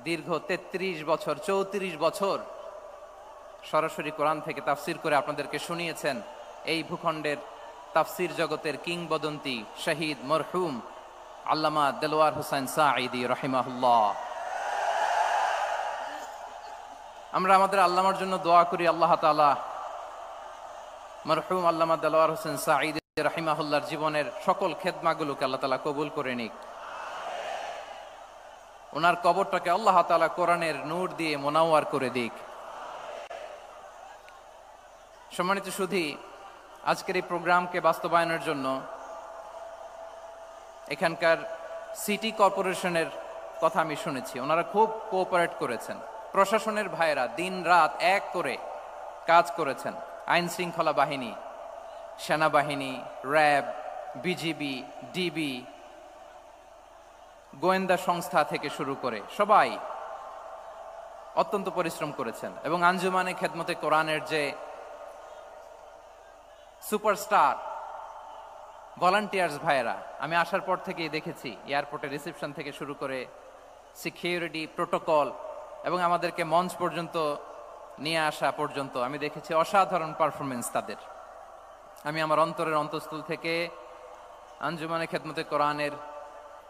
দীর্ঘ ৩৩ বছর ৩৪ বছর সরাসরি কোরআন থেকে তাফসির করে আপনাদেরকে শুনিয়েছেন এই ভূখণ্ডের তাফসির জগতের কিংবদন্তি শহীদ মরহুম আল্লামা দেলোয়ার হোসেন সাঈদী রাহিমাহুল্লাহ। আমরা আমাদের আল্লামার জন্য দোয়া করি, আল্লাহ তাআলা মরহুম আল্লামা দেলোয়ার হোসেন সাঈদী রাহিমাহুল্লাহর জীবনের সকল খেদমাগুলোকে আল্লাহ তাআলা কবুল করে নিক। ওনার কবরটাকে আল্লাহ তাআলা কোরআনের নূর দিয়ে মোনাওয়ার করে দিক। সম্মানিত সুধী, আজকের এই প্রোগ্রামকে বাস্তবায়নের জন্য এখানকার সিটি কর্পোরেশনের কথা আমি শুনেছি, ওনারা খুব কোঅপারেট করেছেন। প্রশাসনের ভাইয়েরা দিন রাত এক করে কাজ করেছেন। আইন শৃঙ্খলা বাহিনী, সেনাবাহিনী, র্যাব, বিজিবি, ডিবি, গোয়েন্দা সংস্থা থেকে শুরু করে সবাই অত্যন্ত পরিশ্রম করেছেন। এবং আঞ্জুমানে খেদমতে কোরআনের যে সুপারস্টার ভলান্টিয়ার্স ভাইয়েরা, আমি আসার পর থেকেই দেখেছি এয়ারপোর্টে রিসেপশন থেকে শুরু করে সিকিউরিটি প্রোটোকল এবং আমাদেরকে মঞ্চ পর্যন্ত নিয়ে আসা পর্যন্ত আমি দেখেছি অসাধারণ পারফরমেন্স তাদের। আমি আমার অন্তরের অন্তঃস্থল থেকে আঞ্জুমানে খেদমতে কোরআনের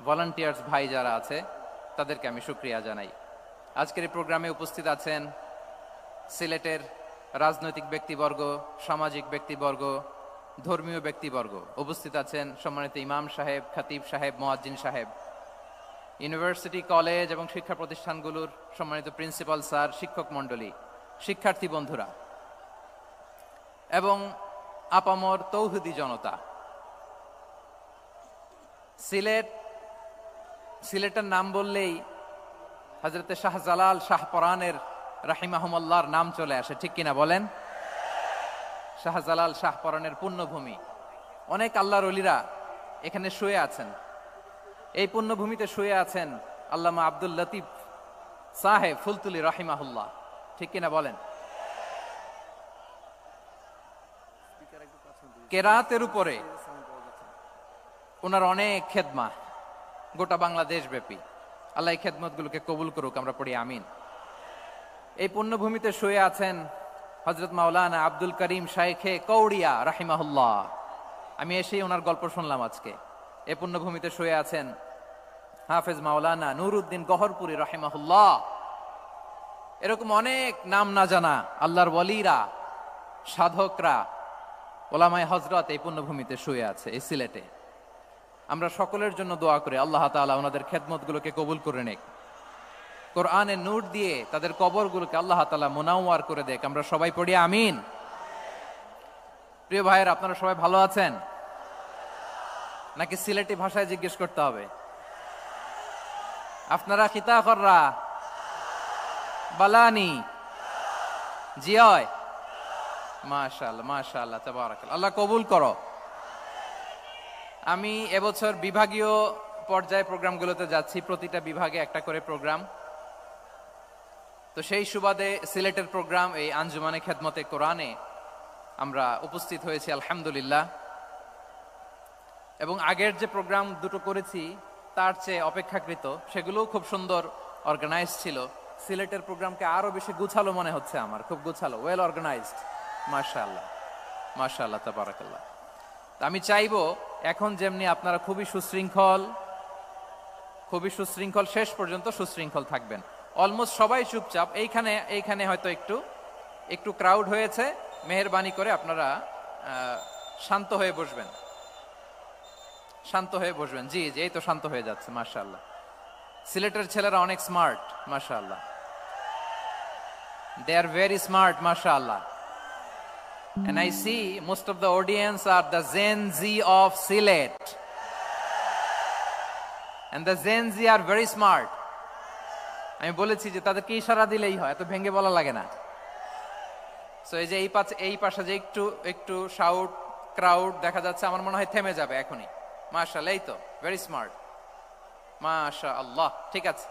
ভলান্টিয়ার্স ভাই যারা আছে তাদেরকে আমি শুকরিয়া জানাই। আজকের এই প্রোগ্রামে উপস্থিত আছেন সিলেটের রাজনৈতিক ব্যক্তিবর্গ, সামাজিক ব্যক্তিবর্গ, ধর্মীয় ব্যক্তিবর্গ। উপস্থিত আছেন সম্মানিত ইমাম সাহেব, খতিব সাহেব, মুয়াজ্জিন সাহেব, ইউনিভার্সিটি, কলেজ এবং শিক্ষা প্রতিষ্ঠানগুলোর সম্মানিত প্রিন্সিপাল স্যার, শিক্ষক মণ্ডলী, শিক্ষার্থী বন্ধুরা এবং আপামর তৌহিদি জনতা। সিলেটের নাম বললেই হযরতে শাহজালাল শাহপরানের রাহিমাহুমুল্লাহর নাম চলে আসে, ঠিক কিনা বলেন? শাহজালাল শাহপরানের পুণ্যভূমি। অনেক আল্লাহর ওলিরা এখানে শুয়ে আছেন। এই পুণ্যভূমিতে শুয়ে আছেন আল্লামা আব্দুল লতিফ সাহেব ফুলতুলি রাহিমাহুল্লাহ, ঠিক কিনা বলেন? কেরাতের উপরে ওনার অনেক খেদমা গোটা বাংলাদেশ ব্যাপী। আল্লাহ এই খেদমতগুলোকে কবুল করুক, আমরা পড়ি আমিন। এই পুণ্যভূমিতে শুয়ে আছেন হযরত মাওলানা আব্দুল করিম শাইখে কৌড়িয়া রাহিমাহুল্লাহ। আমি এসেই ওনার গল্প শুনলাম আজকে। এই পুণ্যভূমিতে শুয়ে আছেন হাফেজ মাওলানা নুরউদ্দিন গহরপুরী রাহিমাহুল্লাহ। এরকম অনেক নাম না জানা আল্লাহর ওয়ালিরা, সাধকরা, ওলামায়ে হযরত এই পুণ্যভূমিতে শুয়ে আছে এই সিলেটে। আমরা সকলের জন্য দোয়া করি আল্লাহ তাআলা ওনাদের খেদমতগুলোকে কবুল করে নেক, কোরআনের নূর দিয়ে তাদের কবরগুলোকে আল্লাহ তাআলা মুনাওয়ার করে দেখ। আমরা সবাই পড়ি আমিন। প্রিয় ভাইয়েরা, আপনারা সবাই ভালো আছেন নাকি সিলেটি ভাষায় জিজ্ঞেস করতে হবে? আপনারা খিতা কররা বালানি জিয়? মাশাআল্লাহ মাশাআল্লাহ, তাবারাকাল্লাহ, আল্লাহ কবুল করো। আমি এবছর বিভাগীয় পর্যায়ে প্রোগ্রামগুলোতে যাচ্ছি, প্রতিটা বিভাগে একটা করে প্রোগ্রাম। তো সেই সুবাদে সিলেটের প্রোগ্রাম এই আঞ্জুমানে খেদমতে কোরআনে আমরা উপস্থিত হয়েছি আলহামদুলিল্লাহ। এবং আগের যে প্রোগ্রাম দুটো করেছি তার চেয়ে অপেক্ষাকৃত সেগুলোও খুব সুন্দর অর্গানাইজ ছিল। সিলেটের প্রোগ্রামকে আরো বেশি গুছালো মনে হচ্ছে আমার, খুব গুছালো, ওয়েল অর্গানাইজড। মাশাআল্লাহ মাশাআল্লাহ, তাবারাকাল্লাহ। আমি চাইবো এখন যেমনি আপনারা খুবই সুশৃঙ্খল শেষ পর্যন্ত সুশৃঙ্খল থাকবেন। অলমোস্ট সবাই চুপচাপ, এইখানে হয়তো একটু ক্রাউড হয়েছে, মেহেরবানি করে আপনারা শান্ত হয়ে বসবেন, শান্ত হয়ে বসবেন। জি জি, এই তো শান্ত হয়ে যাচ্ছে, মাশাআল্লাহ। সিলেটের ছেলেরা অনেক স্মার্ট, মাশাআল্লাহ, they are very smart, mashallah. And I see most of the audience are the Gen Z of Silet, and the Gen Z are very smart. আমি বলেছি যে তাদেরকে ইশারা দিলেই হয়, এত ভেঙে বলা লাগে না। সো এই যে এই পাশে যে একটু শাউট ক্রাউড দেখা যাচ্ছে, আমার মনে হয় থেমে যাবে এখনই। মাশাআল্লাহ, এই তো ভেরি স্মার্ট, মাশাআল্লাহ। ঠিক আছে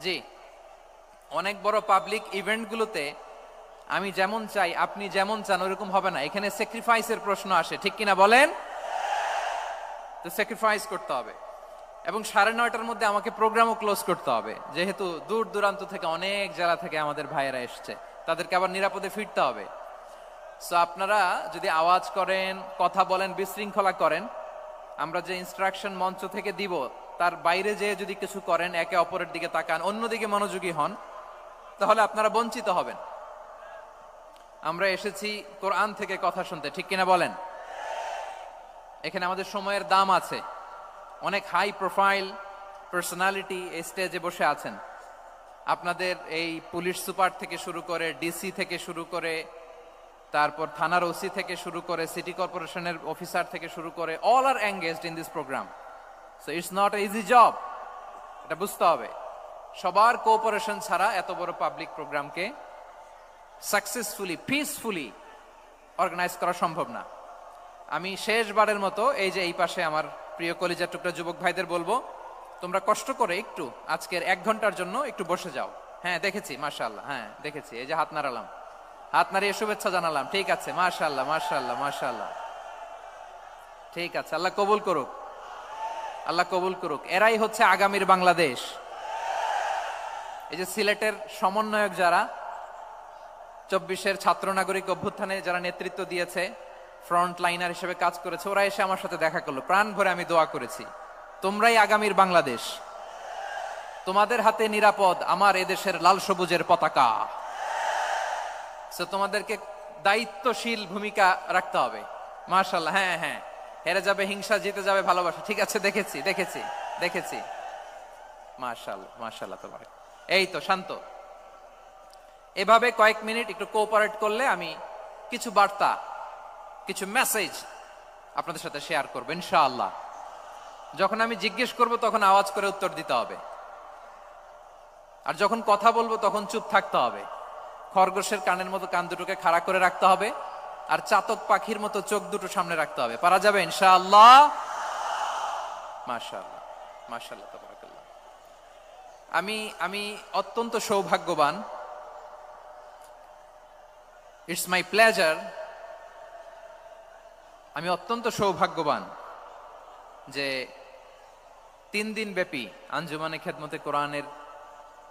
জি, অনেক বড় পাবলিক ইভেন্টগুলোতে আমি যেমন চাই আপনি যেমন চান ওরকম হবে না, এখানে স্যাক্রিফাইসের প্রশ্ন আসে, ঠিক কিনা বলেন? তো স্যাক্রিফাইস করতে হবে। এবং 9:30টার মধ্যে আমাকে প্রোগ্রামও ক্লোজ করতে হবে, যেহেতু দূর দূরান্ত থেকে অনেক জেলা থেকে আমাদের ভাইয়েরা এসছে, তাদেরকে আবার নিরাপদে ফিরতে হবে। সো আপনারা যদি আওয়াজ করেন, কথা বলেন, বিশৃঙ্খলা করেন, আমরা যে ইনস্ট্রাকশন মঞ্চ থেকে দিব তার বাইরে যেয়ে যদি কিছু করেন, একে অপরের দিকে তাকান, অন্যদিকে মনোযোগী হন, তাহলে আপনারা বঞ্চিত হবেন। আমরা এসেছি কোরআন থেকে কথা শুনতে, ঠিক কিনা বলেন? এখানে আমাদের সময়ের দাম আছে। অনেক হাই প্রোফাইল পার্সোনালিটি এই স্টেজে বসে আছেন। আপনাদের এই পুলিশ সুপার থেকে শুরু করে, ডিসি থেকে শুরু করে, তারপর থানার ওসি থেকে শুরু করে, সিটি কর্পোরেশনের অফিসার থেকে শুরু করে, all are engaged in this programme. So it's not easy job, এটা বুঝতে হবে। সবার কোঅপারেশন ছাড়া এত বড় পাবলিক প্রোগ্রামকে সাকসেসফুলি, পিসফুলি অর্গানাইজ করা সম্ভব না। আমি শেষবারের মতো এই যে এই পাশে আমার প্রিয় কলিজার টুকরা যুবক ভাইদের বলবো, তোমরা কষ্ট করে একটু আজকের 1 ঘন্টার জন্য একটু বসে যাও। হ্যাঁ দেখেছি, মাশাআল্লাহ, হ্যাঁ দেখেছি, এই যে হাত নাড়ালাম, হাত নাড়িয়ে শুভেচ্ছা জানালাম, ঠিক আছে, মাশাআল্লাহ মাশাআল্লাহ মাশাআল্লাহ, ঠিক আছে, আল্লাহ কবুল করুক, আল্লাহ কবুল করুক। এরাই হচ্ছে আগামীর বাংলাদেশ। এই যে সিলেটের সমন্বয়ক যারা 24-এর ছাত্র নাগরিক অভ্যুত্থানে যারা নেতৃত্ব দিয়েছে, ফ্রন্ট লাইনার হিসেবে কাজ করেছে, ওরা এসে আমার সাথে দেখা করলো, প্রাণ ভরে আমি দোয়া করেছি, তোমরাই আগামীর বাংলাদেশ, তোমাদের হাতে নিরাপদ আমার এদেশের লাল সবুজের পতাকা। তোমাদেরকে দায়িত্বশীল ভূমিকা রাখতে হবে। মাশাআল্লাহ, হ্যাঁ হ্যাঁ, হেরে যাবে হিংসা, জিতে যাবে ভালোবাসা, ঠিক আছে, দেখেছি দেখেছি দেখেছি, মাশাআল্লাহ মাশাআল্লাহ, তোমার এই তো শান্ত। এভাবে কয়েক মিনিট একটু কোঅপারেট করলে আমি কিছু বার্তা, কিছু মেসেজ আপনাদের সাথে শেয়ার করবো ইনশাআল্লাহ। যখন আমি জিজ্ঞেস করব তখন আওয়াজ করে উত্তর দিতে হবে, আর যখন কথা বলবো তখন চুপ থাকতে হবে। খরগোশের কানের মতো কান দুটোকে খাড়া করে রাখতে হবে, আর চাতক পাখির মতো চোখ দুটো সামনে রাখতে হবে। পারা যাবে ইনশাআল্লাহ? মাশাআল্লাহ মাশাআল্লাহ, তাবারাকাল্লাহ। আমি অত্যন্ত সৌভাগ্যবান, ইটস মাই প্লেজার, আমি অত্যন্ত সৌভাগ্যবান যে 3 দিন ব্যাপী আঞ্জুমানে খেদমতে কোরআনের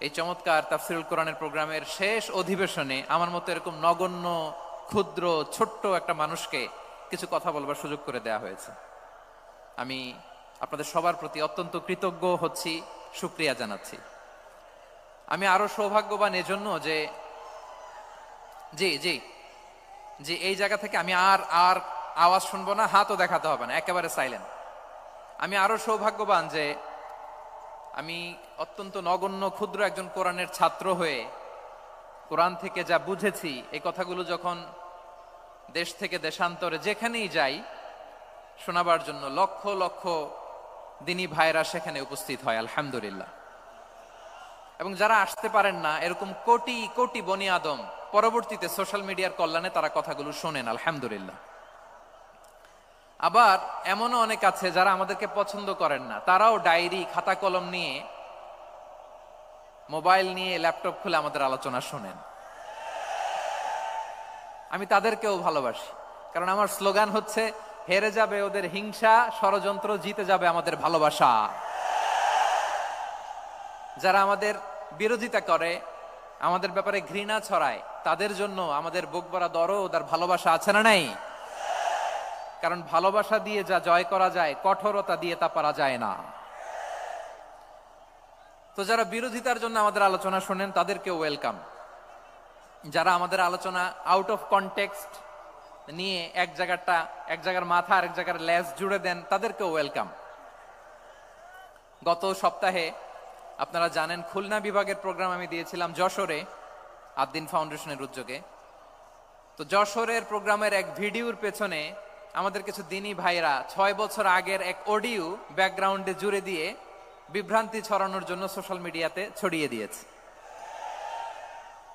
এই চমৎকার তাফসিরুল কোরআনের প্রোগ্রামের শেষ অধিবেশনে আমার মতো এরকম নগণ্য, ক্ষুদ্র, ছোট্ট একটা মানুষকে কিছু কথা বলবার সুযোগ করে দেয়া হয়েছে। আমি আপনাদের সবার প্রতি অত্যন্ত কৃতজ্ঞ হচ্ছি, শুকরিয়া জানাচ্ছি। আমি আরো সৌভাগ্যবান এজন্য যে জি জি জি এই জায়গা থেকে আমি আর আওয়াজ শুনবো না, হাতও দেখাতে হবে না, একেবারে সাইলেন্ট। আমি আরো সৌভাগ্যবান যে আমি অত্যন্ত নগণ্য, ক্ষুদ্র একজন কোরআনের ছাত্র হয়ে কোরআন থেকে যা বুঝেছি, এই কথাগুলো যখন দেশ থেকে দেশান্তরে যেখানেই যাই শোনাবার জন্য লক্ষ লক্ষ দিনী ভাইরা সেখানে উপস্থিত হয়, আলহামদুলিল্লাহ। এবং যারা আসতে পারেন না, এরকম কোটি কোটি বনি আদম পরবর্তীতে সোশ্যাল মিডিয়ার কল্যাণে তারা কথাগুলো শোনেন, আলহামদুলিল্লাহ। আবার এমনও অনেক আছে যারা আমাদেরকে পছন্দ করেন না, তারাও ডায়েরি, খাতা কলম নিয়ে, মোবাইল নিয়ে, ল্যাপটপ খুলে আমাদের আলোচনা শোনেন। আমি তাদেরকেও ভালোবাসি, কারণ আমার স্লোগান হচ্ছে, হেরে যাবে ওদের হিংসা, ষড়যন্ত্র, জিতে যাবে আমাদের ভালোবাসা। যারা আমাদের বিরোধিতা করে, আমাদের ব্যাপারে ঘৃণা ছড়ায়, তাদের জন্য আমাদের বুক ভরা দরদ আর ভালোবাসা আছে না নাই? কারণ ভালোবাসা দিয়ে যা জয় করা যায়, কঠোরতা দিয়ে তা পারা যায় না। তো যারা বিরোধিতার জন্য আমাদের আলোচনা শোনেন তাদেরকে ওয়েলকাম। যারা আমাদের আলোচনা আউট অফ কনটেক্সট নিয়ে এক জায়গার মাথা আর এক জায়গার লেজ জুড়ে দেন, তাদেরকে ওয়েলকাম। গত সপ্তাহে আপনারা জানেন খুলনা বিভাগের প্রোগ্রাম আমি দিয়েছিলাম যশোরে, আদ্দিন ফাউন্ডেশনের উদ্যোগে। তো যশোরের প্রোগ্রামের এক ভিডিওর পেছনে আমাদের কিছু দিনী ভাইরা 6 বছর আগের এক অডিও ব্যাকগ্রাউন্ডে জুড়ে দিয়ে বিভ্রান্তি ছড়ানোর জন্য সোশ্যাল মিডিয়াতে ছড়িয়ে দিয়েছে।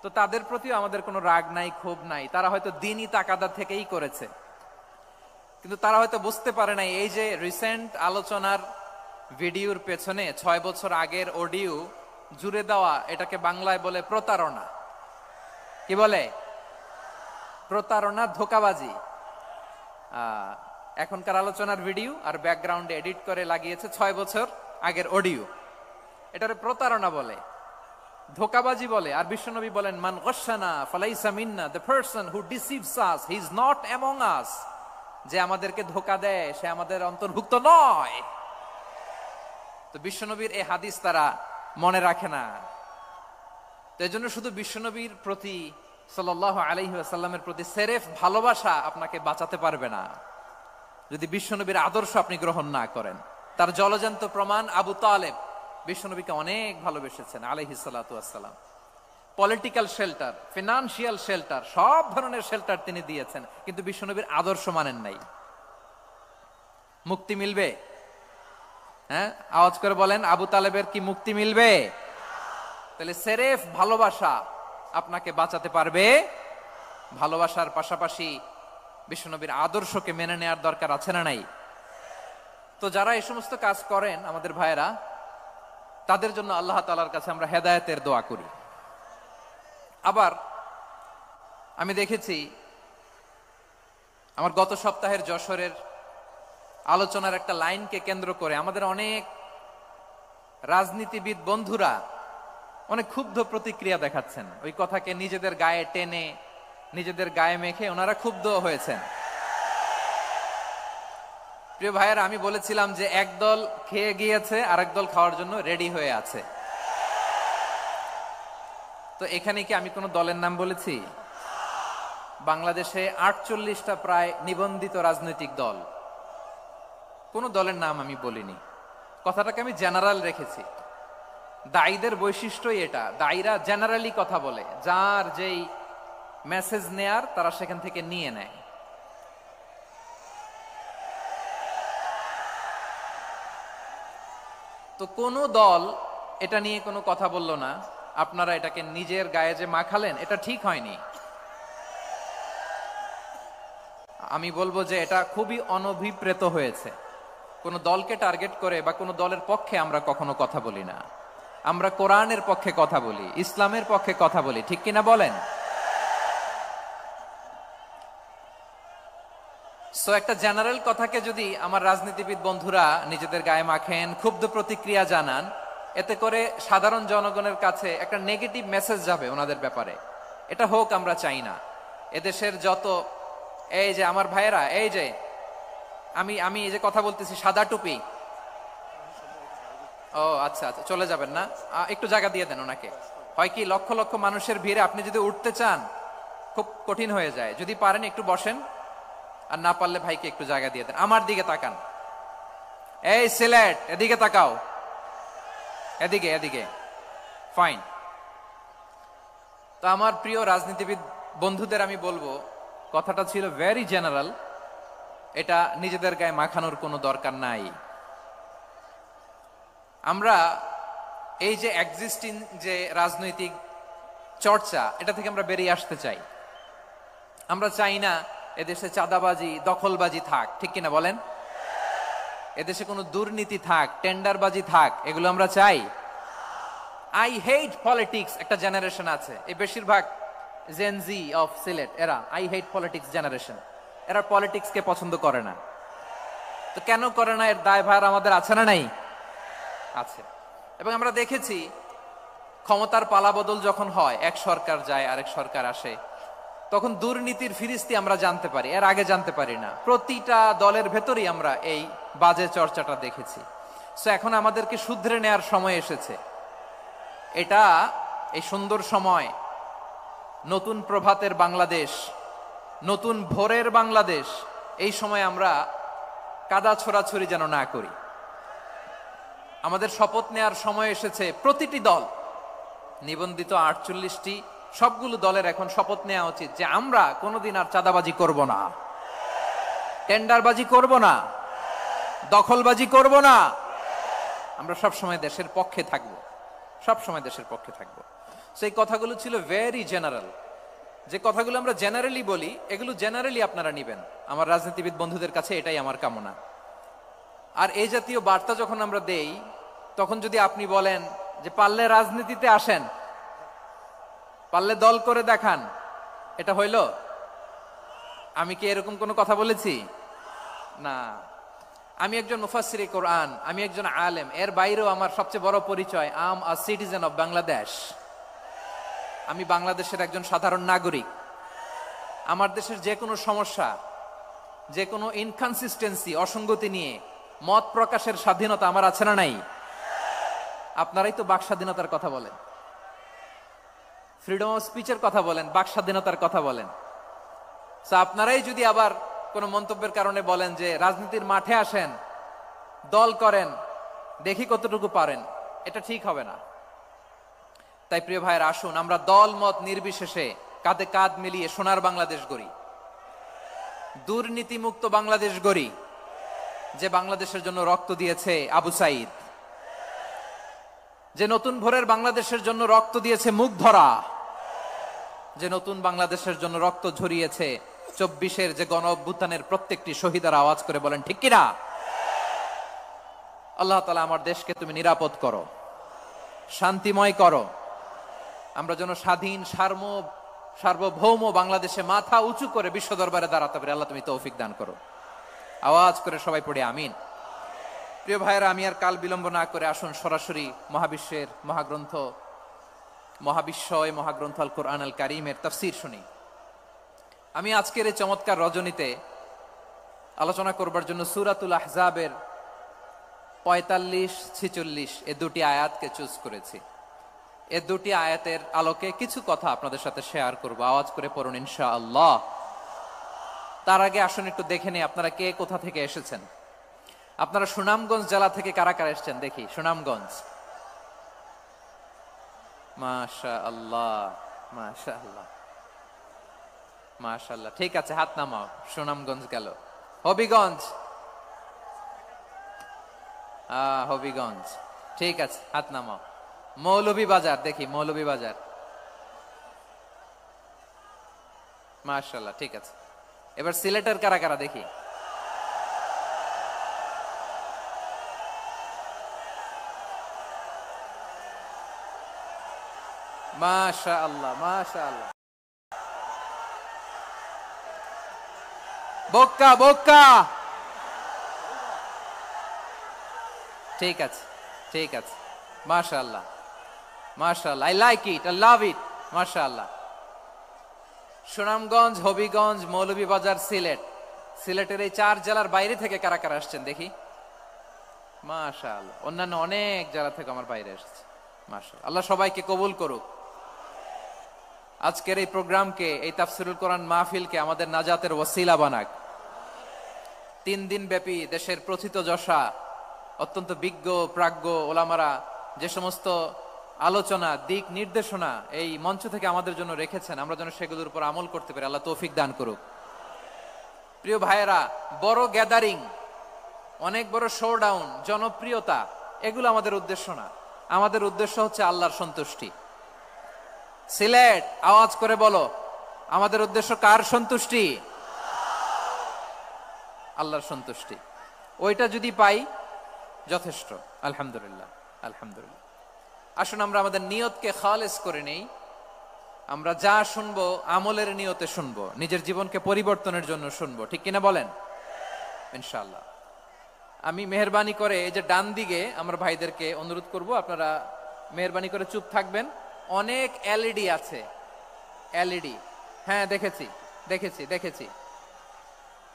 তো তাদের প্রতিও আমাদের কোনো রাগ নাই, ক্ষোভ নাই, তারা হয়তো দিনই তাকাদা থেকেই করেছে, কিন্তু তারা হয়তো বুঝতে পারে নাই এই যে রিসেন্ট আলোচনার ভিডিওর পেছনে 6 বছর আগের অডিও জুড়ে দেওয়া, এটাকে বাংলায় বলে প্রতারণা। কি বলে? প্রতারণা, ধোঁকাবাজি। এখনকার আলোচনার ভিডিও আর ব্যাকগ্রাউন্ডে এডিট করে লাগিয়েছে 6 বছর আগের অডিও, এটারে প্রতারণা বলে, ধোকাবাজি বলে। আর বিশ্বনবী বলেন, মান গশানা ফালাইসা মিন্না, the person who deceives us he is not among us. যে আমাদেরকে ধোকা দেয় সে আমাদের অন্তর্ভুক্ত নয়। তো বিশ্বনবীর এই হাদিস তারা মনে রাখে না। তো এই জন্য শুধু বিশ্বনবীর প্রতি সাল্লাল্লাহু আলাইহি ওয়াসাল্লামের প্রতি সেরেফ ভালোবাসা আপনাকে বাঁচাতে পারবে না যদি বিশ্বনবীর আদর্শ আপনি গ্রহণ না করেন। তার জলজান্ত প্রমাণ, আবু তালেব বিশ্বনবীকে অনেক ভালোবেসেছেন আলাইহিস সালাতু ওয়াসসালাম। পলিটিক্যাল শেল্টার, ফিনান্সিয়াল শেল্টার, সব ধরনের শেল্টার তিনি দিয়েছেন, কিন্তু বিশ্বনবীর আদর্শ মানেন নাই। মুক্তি মিলবে? হ্যাঁ, আওয়াজ করে বলেন, আবু তালেবের কি মুক্তি মিলবে? তাহলে সেরেফ ভালোবাসা আপনাকে বাঁচাতে পারবে। ভালোবাসার পাশাপাশি বিশ্বনবীর আদর্শকে মেনে নেওয়ার দরকার আছে না নাই? তো যারা এই সমস্ত কাজ করেন আমাদের ভাইয়েরা, তাদের জন্য আল্লাহ তাআলার কাছে আমরা হেদায়েতের দোয়া করি। আবার আমি দেখেছি আমার গত সপ্তাহের যশোরের আলোচনার একটা লাইনকে কেন্দ্র করে আমাদের অনেক রাজনীতিবিদ বন্ধুরা অনেক ক্ষুব্ধ প্রতিক্রিয়া দেখাচ্ছেন। ওই কথাকে নিজেদের গায়ে টেনে, নিজেদের গায়ে মেখে ওনারা ক্ষুব্ধ হয়েছেন। প্রিয় ভাইয়েরা, আমি বলেছিলাম যে একদল খেয়ে গিয়েছে, আরেক দল খাওয়ার জন্য রেডি হয়ে আছে। তো এখানে কি আমি কোনো দলের নাম বলেছি? বাংলাদেশে 48টা প্রায় নিবন্ধিত রাজনৈতিক দল, কোনো দলের নাম আমি বলিনি। কথাটাকে আমি জেনারেল রেখেছি। দায়ীদের বৈশিষ্ট্যই এটা, দায়ীরা জেনারেলি কথা বলে, যার যেই মেসেজ নেয়ার তারা সেখান থেকে নিয়ে নেয়। তো কোনো দল এটা নিয়ে কোনো কথা বলল না, আপনারা এটাকে নিজের গায়ে যে মাখালেন এটা ঠিক হয়নি। আমি বলবো যে এটা খুবই অনভিপ্রেত হয়েছে। কোনো দলকে টার্গেট করে বা কোনো দলের পক্ষে আমরা কখনো কথা বলি না। আমরা কোরআনের পক্ষে কথা বলি, ইসলামের পক্ষে কথা বলি, ঠিক কিনা বলেন? সো একটা জেনারেল কথাকে যদি আমার রাজনীতিবিদ বন্ধুরা নিজেদের গায়ে মাখেন, ক্ষুব্ধ প্রতিক্রিয়া জানান, এতে করে সাধারণ জনগণের কাছে একটা নেগেটিভ মেসেজ যাবে ওনাদের ব্যাপারে। এটা হোক আমরা চাই না। এদেশের যত, এই যে আমার ভাইয়েরা, এই যে আমি এই যে কথা বলতেছি, সাদা টুপি, ও আচ্ছা আচ্ছা, চলে যাবেন না, একটু জায়গা দিয়ে দেন ওনাকে। হয় কি, লক্ষ লক্ষ মানুষের ভিড়ে আপনি যদি উঠতে চান খুব কঠিন হয়ে যায়। যদি পারেন একটু বসেন, আর না পারলে ভাইকে একটু জায়গা দিয়ে দেন। আমার দিকে তাকান, এই সিলেট, এদিকে তাকাও, এদিকে এদিকে, ফাইন। তো আমার প্রিয় রাজনীতিবিদ বন্ধুদের আমি বলবো, কথাটা ছিল ভেরি জেনারেল, এটা নিজেদের গায়ে মাখানোর কোনো দরকার নাই। আমরা এই যে এক্সিস্টিং যে রাজনৈতিক চর্চা, এটা থেকে আমরা বেরিয়ে আসতে চাই। আমরা চাই না এদেশে চাঁদাবাজি, দখলবাজি থাক, ঠিক কিনা বলেন? এদেশে কোনো দুর্নীতি থাক, টেন্ডারবাজি থাক, এগুলো আমরা চাই? আই হেট পলিটিক্স একটা জেনারেশন আছে, এই বেশিরভাগ জেনজি অফ সিলেট, এরা আই হেট পলিটিক্স জেনারেশন। এরা পলিটিক্সকে পছন্দ করে না। তো কেন করে না, এর দায়ভার আমাদের আছে না নাই? আছে। এবং আমরা দেখেছি ক্ষমতার পালাবদল যখন হয়, এক সরকার যায় আরেক সরকার আসে, তখন দুর্নীতির ফিরিস্তি আমরা জানতে পারি, এর আগে জানতে পারি না। প্রতিটা দলের ভেতরেই আমরা এই বাজে চর্চাটা দেখেছি। সো এখন আমাদেরকে শুধরে নেয়ার সময় এসেছে। এটা এই সুন্দর সময়, নতুন প্রভাতের বাংলাদেশ, নতুন ভোরের বাংলাদেশ, এই সময় আমরা কাদা ছোড়াছুড়ি যেন না করি। আমাদের শপথ নেয়ার সময় এসেছে। প্রতিটি দল, নিবন্ধিত 48টি, সবগুলো দলের এখন শপথ নেওয়া উচিত যে আমরা কোনোদিন আর চাঁদাবাজি করব না, টেন্ডারবাজি করব না, দখলবাজি করব না। আমরা সবসময় দেশের পক্ষে থাকব, সবসময় দেশের পক্ষে থাকব। সেই কথাগুলো ছিল ভেরি জেনারেল। যে কথাগুলো আমরা জেনারেলি বলি, এগুলো জেনারেলি আপনারা নিবেন। আমার রাজনীতিবিদ বন্ধুদের কাছে এটাই আমার কামনা। আর এই জাতীয় বার্তা যখন আমরা দেই, তখন যদি আপনি বলেন যে পারলে রাজনীতিতে আসেন, পারলে দল করে দেখান, এটা হইল? আমি কি এরকম কোনো কথা বলেছি? না। আমি একজন মুফাসসিরে কোরআন, আমি একজন আলেম, এর বাইরেও আমার সবচেয়ে বড় পরিচয় আম আ সিটিজেন অফ বাংলাদেশ। আমি বাংলাদেশের একজন সাধারণ নাগরিক। আমার দেশের যে কোনো সমস্যা, যে কোনো ইনকনসিস্টেন্সি, অসঙ্গতি নিয়ে মত প্রকাশের স্বাধীনতা আমার আছে না নাই? আপনারাই তো বাক স্বাধীনতার কথা বলেন, ফ্রিডম অফ স্পিচের কথা বলেন, বাক স্বাধীনতার কথা বলেন। আপনারাই যদি আবার কোন মন্তব্যের কারণে বলেন যে রাজনীতির মাঠে আসেন, দল করেন, দেখি কতটুকু পারেন, এটা ঠিক হবে না। তাই প্রিয় ভাইয়ের, আসুন আমরা দল মত নির্বিশেষে কাঁধে কাঁধ মিলিয়ে সোনার বাংলাদেশ গড়ি, দুর্নীতিমুক্ত বাংলাদেশ গড়ি, যে বাংলাদেশের জন্য রক্ত দিয়েছে আবু সাইদ, যে নতুন ভোরের বাংলাদেশের জন্য রক্ত দিয়েছে মুগ্ধরা, যে নতুন বাংলাদেশের জন্য রক্ত ঝরিয়েছে 24-এর যে গণ অভ্যুত্থানের প্রত্যেকটি শহীদার। আওয়াজ করে বলেন ঠিক কিনা? আল্লাহ তাআলা আমার দেশকে তুমি নিরাপদ করো, শান্তিময় করো, আমরা যেন স্বাধীন সার্বভৌম বাংলাদেশে মাথা উঁচু করে বিশ্ব দরবারে দাঁড়াতে পারি। আল্লাহ তুমি তৌফিক দান করো। আওয়াজ করে সবাই পড়ে আমিন। প্রিয় ভাইয়েরা, আমি আর কাল বিলম্ব না করে আসুন সরাসরি মহাবিশ্বের মহাগ্রন্থ, মহাবিশ্বয় মহাগ্রন্থ আল কোরআন আল কারীমের তাফসীর শুনি। আমি আজকের এই চমৎকার রজনীতে আলোচনা করবার জন্য সূরাতুল আহজাবের 45-46 এ দুটি আয়াতকে চুজ করেছি। এ দুটি আয়াতের আলোকে কিছু কথা আপনাদের সাথে শেয়ার করব। আওয়াজ করে পড়ুন ইনশাআল্লাহ। তার আগে আসুন একটু দেখে নিই আপনারা কে কোথা থেকে এসেছেন। আপনারা সুনামগঞ্জ জেলা থেকে কারা কারা এসেছেন দেখি। সুনামগঞ্জ, মাশাআল্লাহ মাশাআল্লাহ মাশাআল্লাহ, ঠিক আছে, হাত নামাও। সুনামগঞ্জ গেল। হবিগঞ্জ, হবিগঞ্জ, ঠিক আছে, হাত নামাও। মৌলভীবাজার দেখি, মৌলভীবাজার, মাশাআল্লাহ, ঠিক আছে। এবার সিলেটের কারা কারা দেখি। মাশাআল্লাহ মাশাআল্লাহ। বক্কা বক্কা, ঠিক আছে ঠিক আছে, মাশাআল্লাহ মাশাআল্লাহ, I like it, I love it, মাশাআল্লাহ। সুনামগঞ্জ, হবিগঞ্জ, মৌলভীবাজার, সিলেট। সিলেটের এই 4 জেলার বাইরে থেকে কারা কারা আসছেন দেখি। মাশাআল্লাহ, অন্যান্য অনেক জেলা থেকে আমার বাইরে এসেছে। মাশাআল্লাহ, আল্লাহ সবাইকে কবুল করুক। আজকের এই প্রোগ্রামকে, এই তাফসীরুল কোরআন মাহফিলকে আমাদের নাজাতের ওসিলা বানাক। 3 দিন ব্যাপী দেশের প্রথিতযশা অত্যন্ত বিজ্ঞ প্রাজ্ঞ ওলামারা যে সমস্ত আলোচনা, দিক নির্দেশনা এই মঞ্চ থেকে আমাদের জন্য রেখেছেন, আমরা যেন সেগুলোর উপর আমল করতে পারি। আল্লাহ তৌফিক দান করুক। প্রিয় ভাইয়েরা, বড় গ্যাদারিং, অনেক বড় শোডাউন, জনপ্রিয়তা, এগুলো আমাদের উদ্দেশ্য না। আমাদের উদ্দেশ্য হচ্ছে আল্লাহর সন্তুষ্টি। সিলেট, আওয়াজ করে বলো, আমাদের উদ্দেশ্য কার সন্তুষ্টি? আল্লাহর সন্তুষ্টি। ওইটা যদি পাই যথেষ্ট, আলহামদুলিল্লাহ আলহামদুলিল্লাহ। আসুন আমরা আমাদের নিয়তকে খালেস করে নেই। আমরা যা শুনবো আমলের নিয়তে শুনবো, নিজের জীবনকে পরিবর্তনের জন্য শুনবো, ঠিক কিনা বলেন? ইনশাআল্লাহ। আমি মেহেরবানি করে এই যে ডান দিকে আমার ভাইদেরকে অনুরোধ করব, আপনারা মেহেরবানি করে চুপ থাকবেন। অনেক এলইডি আছে, এলইডি, হ্যাঁ দেখেছি দেখেছি দেখেছি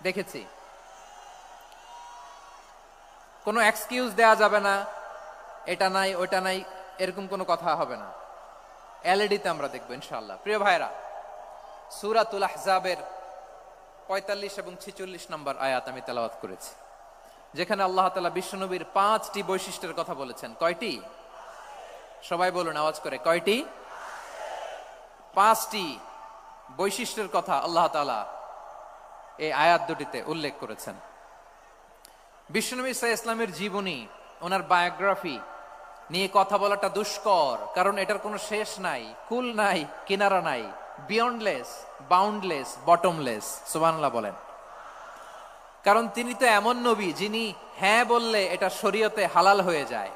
দেখেছি। কোনো এক্সকিউজ দেয়া যাবে না, এটা নাই ওইটা নাই, এরকম কোনো কথা হবে না। এলইডিতে আমরা দেখবো ইনশাআল্লাহ। প্রিয় ভাইরা, সূরাতুল আহজাবের 45 এবং 46 নম্বর আয়াত আমি তেলাওয়াত করেছি, যেখানে আল্লাহ তাআলা বিশ্বনবীর 5টি বৈশিষ্ট্যের কথা বলেছেন। কয়টি? সবাই বলুন আওয়াজ করে, কয়টি? 5টি বৈশিষ্ট্যের কথা আল্লাহ তাআলা এই আয়াত দুটিতে উল্লেখ করেছেন। বিশ্বনবী সাল্লাল্লাহু আলাইহি ইসলামের জীবনী, ওনার বায়োগ্রাফি নিয়ে কথা বলাটা দুষ্কর, কারণ এটার কোনো শেষ নাই, কুল নাই, কিনারা নাই, বিয়ন্ডলেস, বাউন্ডলেস, বটমলেস। সুবহানাল্লাহ বলেন। কারণ তিনি তো এমন নবী যিনি হ্যাঁ বললে এটা শরীয়তে হালাল হয়ে যায়।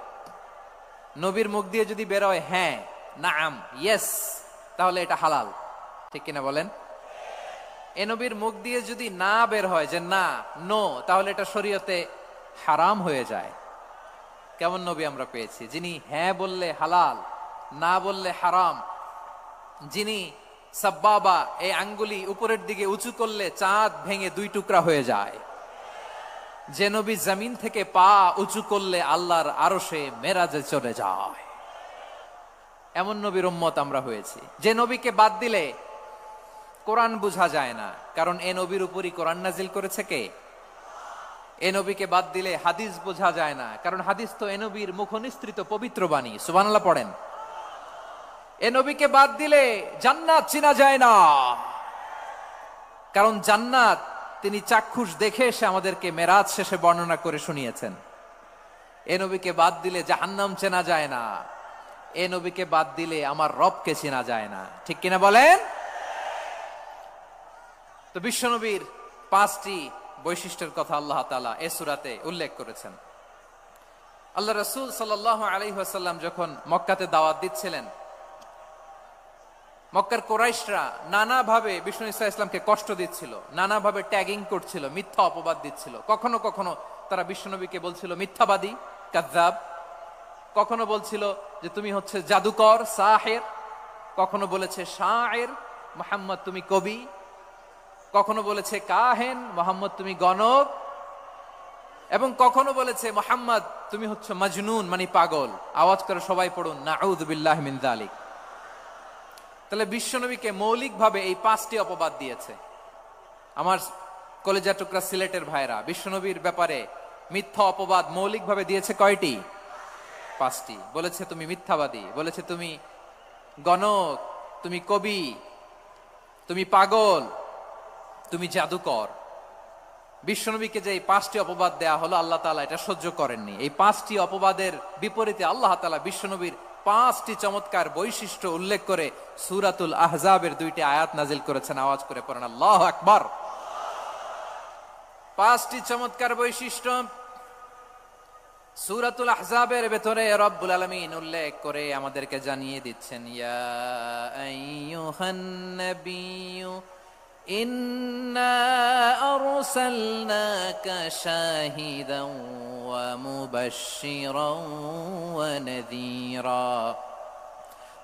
নবীর মুখ দিয়ে যদি বের হয় হ্যাঁ, নাম, ইয়েস, তাহলে এটা হালাল, ঠিক কিনা বলেন? এ নবীর মুখ দিয়ে যদি না বের হয় যে না, নো, তাহলে এটা শরীয়তে হারাম হয়ে যায়। কেমন নবী আমরা পেয়েছি, যিনি হ্যাঁ বললে হালাল, না বললে হারাম, যিনি সাব্বাবা এই আঙ্গুলি উপরের দিকে উঁচু করলে চাঁদ ভেঙে 2 টুকরা হয়ে যায়, যে নবী জমিন থেকে পা উঁচু করলে আল্লাহর আরশে মেরাজে চলে যায়, এমন নবীর উম্মত আমরা হয়েছি। যে নবীকে বাদ দিলে কোরআন বোঝা যায় না, কারণ এ নবীর উপরই কোরআন নাজিল করেছে কে? এ নবীকে বাদ দিলে হাদিস বোঝা যায় না, কারণ হাদিস তো এ নবীর মুখনিসৃত পবিত্র বাণী। সুবহানাল্লাহ পড়েন। এ নবীকে বাদ দিলে জান্নাত চিনা যায় না, কারণ জান্নাত তিনি চাক্ষুষ দেখে এসে আমাদেরকে মেরাজ শেষে বর্ণনা করে শুনিয়েছেন। এ নবীকে বাদ দিলে জাহান্নাম চেনা যায় না, এ নবীকে বাদ দিলে আমার রবকে চেনা যায় না। ঠিক কিনা বলেন? তো বিশ্বনবীর 5টি বৈশিষ্ট্যের কথা আল্লাহ তাআলা এই সূরাতে উল্লেখ করেছেন। আল্লাহ রাসূল সাল্লাল্লাহু আলাইহি ওয়াসাল্লাম যখন মক্কাতে দাওয়াত দিচ্ছিলেন, মক্কার কুরাইশরা নানাভাবে বিষ্ণু ঈসা ইসলামকে কষ্ট দিচ্ছিল, নানাভাবে ট্যাগিং করছিল, মিথ্যা অপবাদ দিচ্ছিল। কখনো কখনো তারা বিশ্বনবীকে বলছিল মিথ্যাবাদী, কাযযাব। কখনো বলছিল যে তুমি হচ্ছে জাদুকর, সাহির। কখনো বলেছে শায়ের, মুহাম্মদ তুমি কবি। কখনো বলেছে কাহেন, মুহাম্মদ তুমি গণক। এবং কখনো বলেছে মুহাম্মদ তুমি হচ্ছে মাজনুন, মানে পাগল। আওয়াজ করে সবাই পড়ুন নাউযু বিল্লাহি মিন যালিক। তাহলে বিশ্বনবীকে মৌলিকভাবে এই 5টি অপবাদ দিয়েছে। আমার কলেজা টুকরা সিলেটের ভাইরা, বিশ্বনবীর ব্যাপারে মিথ্যা অপবাদ মৌলিকভাবে দিয়েছে কয়টি? 5টি। বলেছে তুমি মিথ্যাবাদী, বলেছে তুমি গণক, তুমি কবি, তুমি পাগল, তুমি জাদুকর। বিশ্বনবীকে যে এই 5টি অপবাদ দেয়া হলো, আল্লাহ তাআলা এটা সহ্য করেননি। এই 5টি অপবাদের বিপরীতে আল্লাহ তাআলা বিশ্বনবীর 5টি চমৎকার বৈশিষ্ট্য উল্লেখ করে সূরাতুল আহজাবের 2টি আয়াত নাজিল করেছেন। আওয়াজ করে পড়েন আল্লাহু আকবার। 5টি চমৎকার বৈশিষ্ট্য সূরাতুল আহজাবের ভেতরে রব্বুল আলামিন উল্লেখ করে আমাদেরকে জানিয়ে দিচ্ছেন, ইয়া আইয়ুহান নাবিয়্যু ইন্না আরসালনাকা শাহিদান ওয়া মুবাশশিরান ওয়া নাযীরা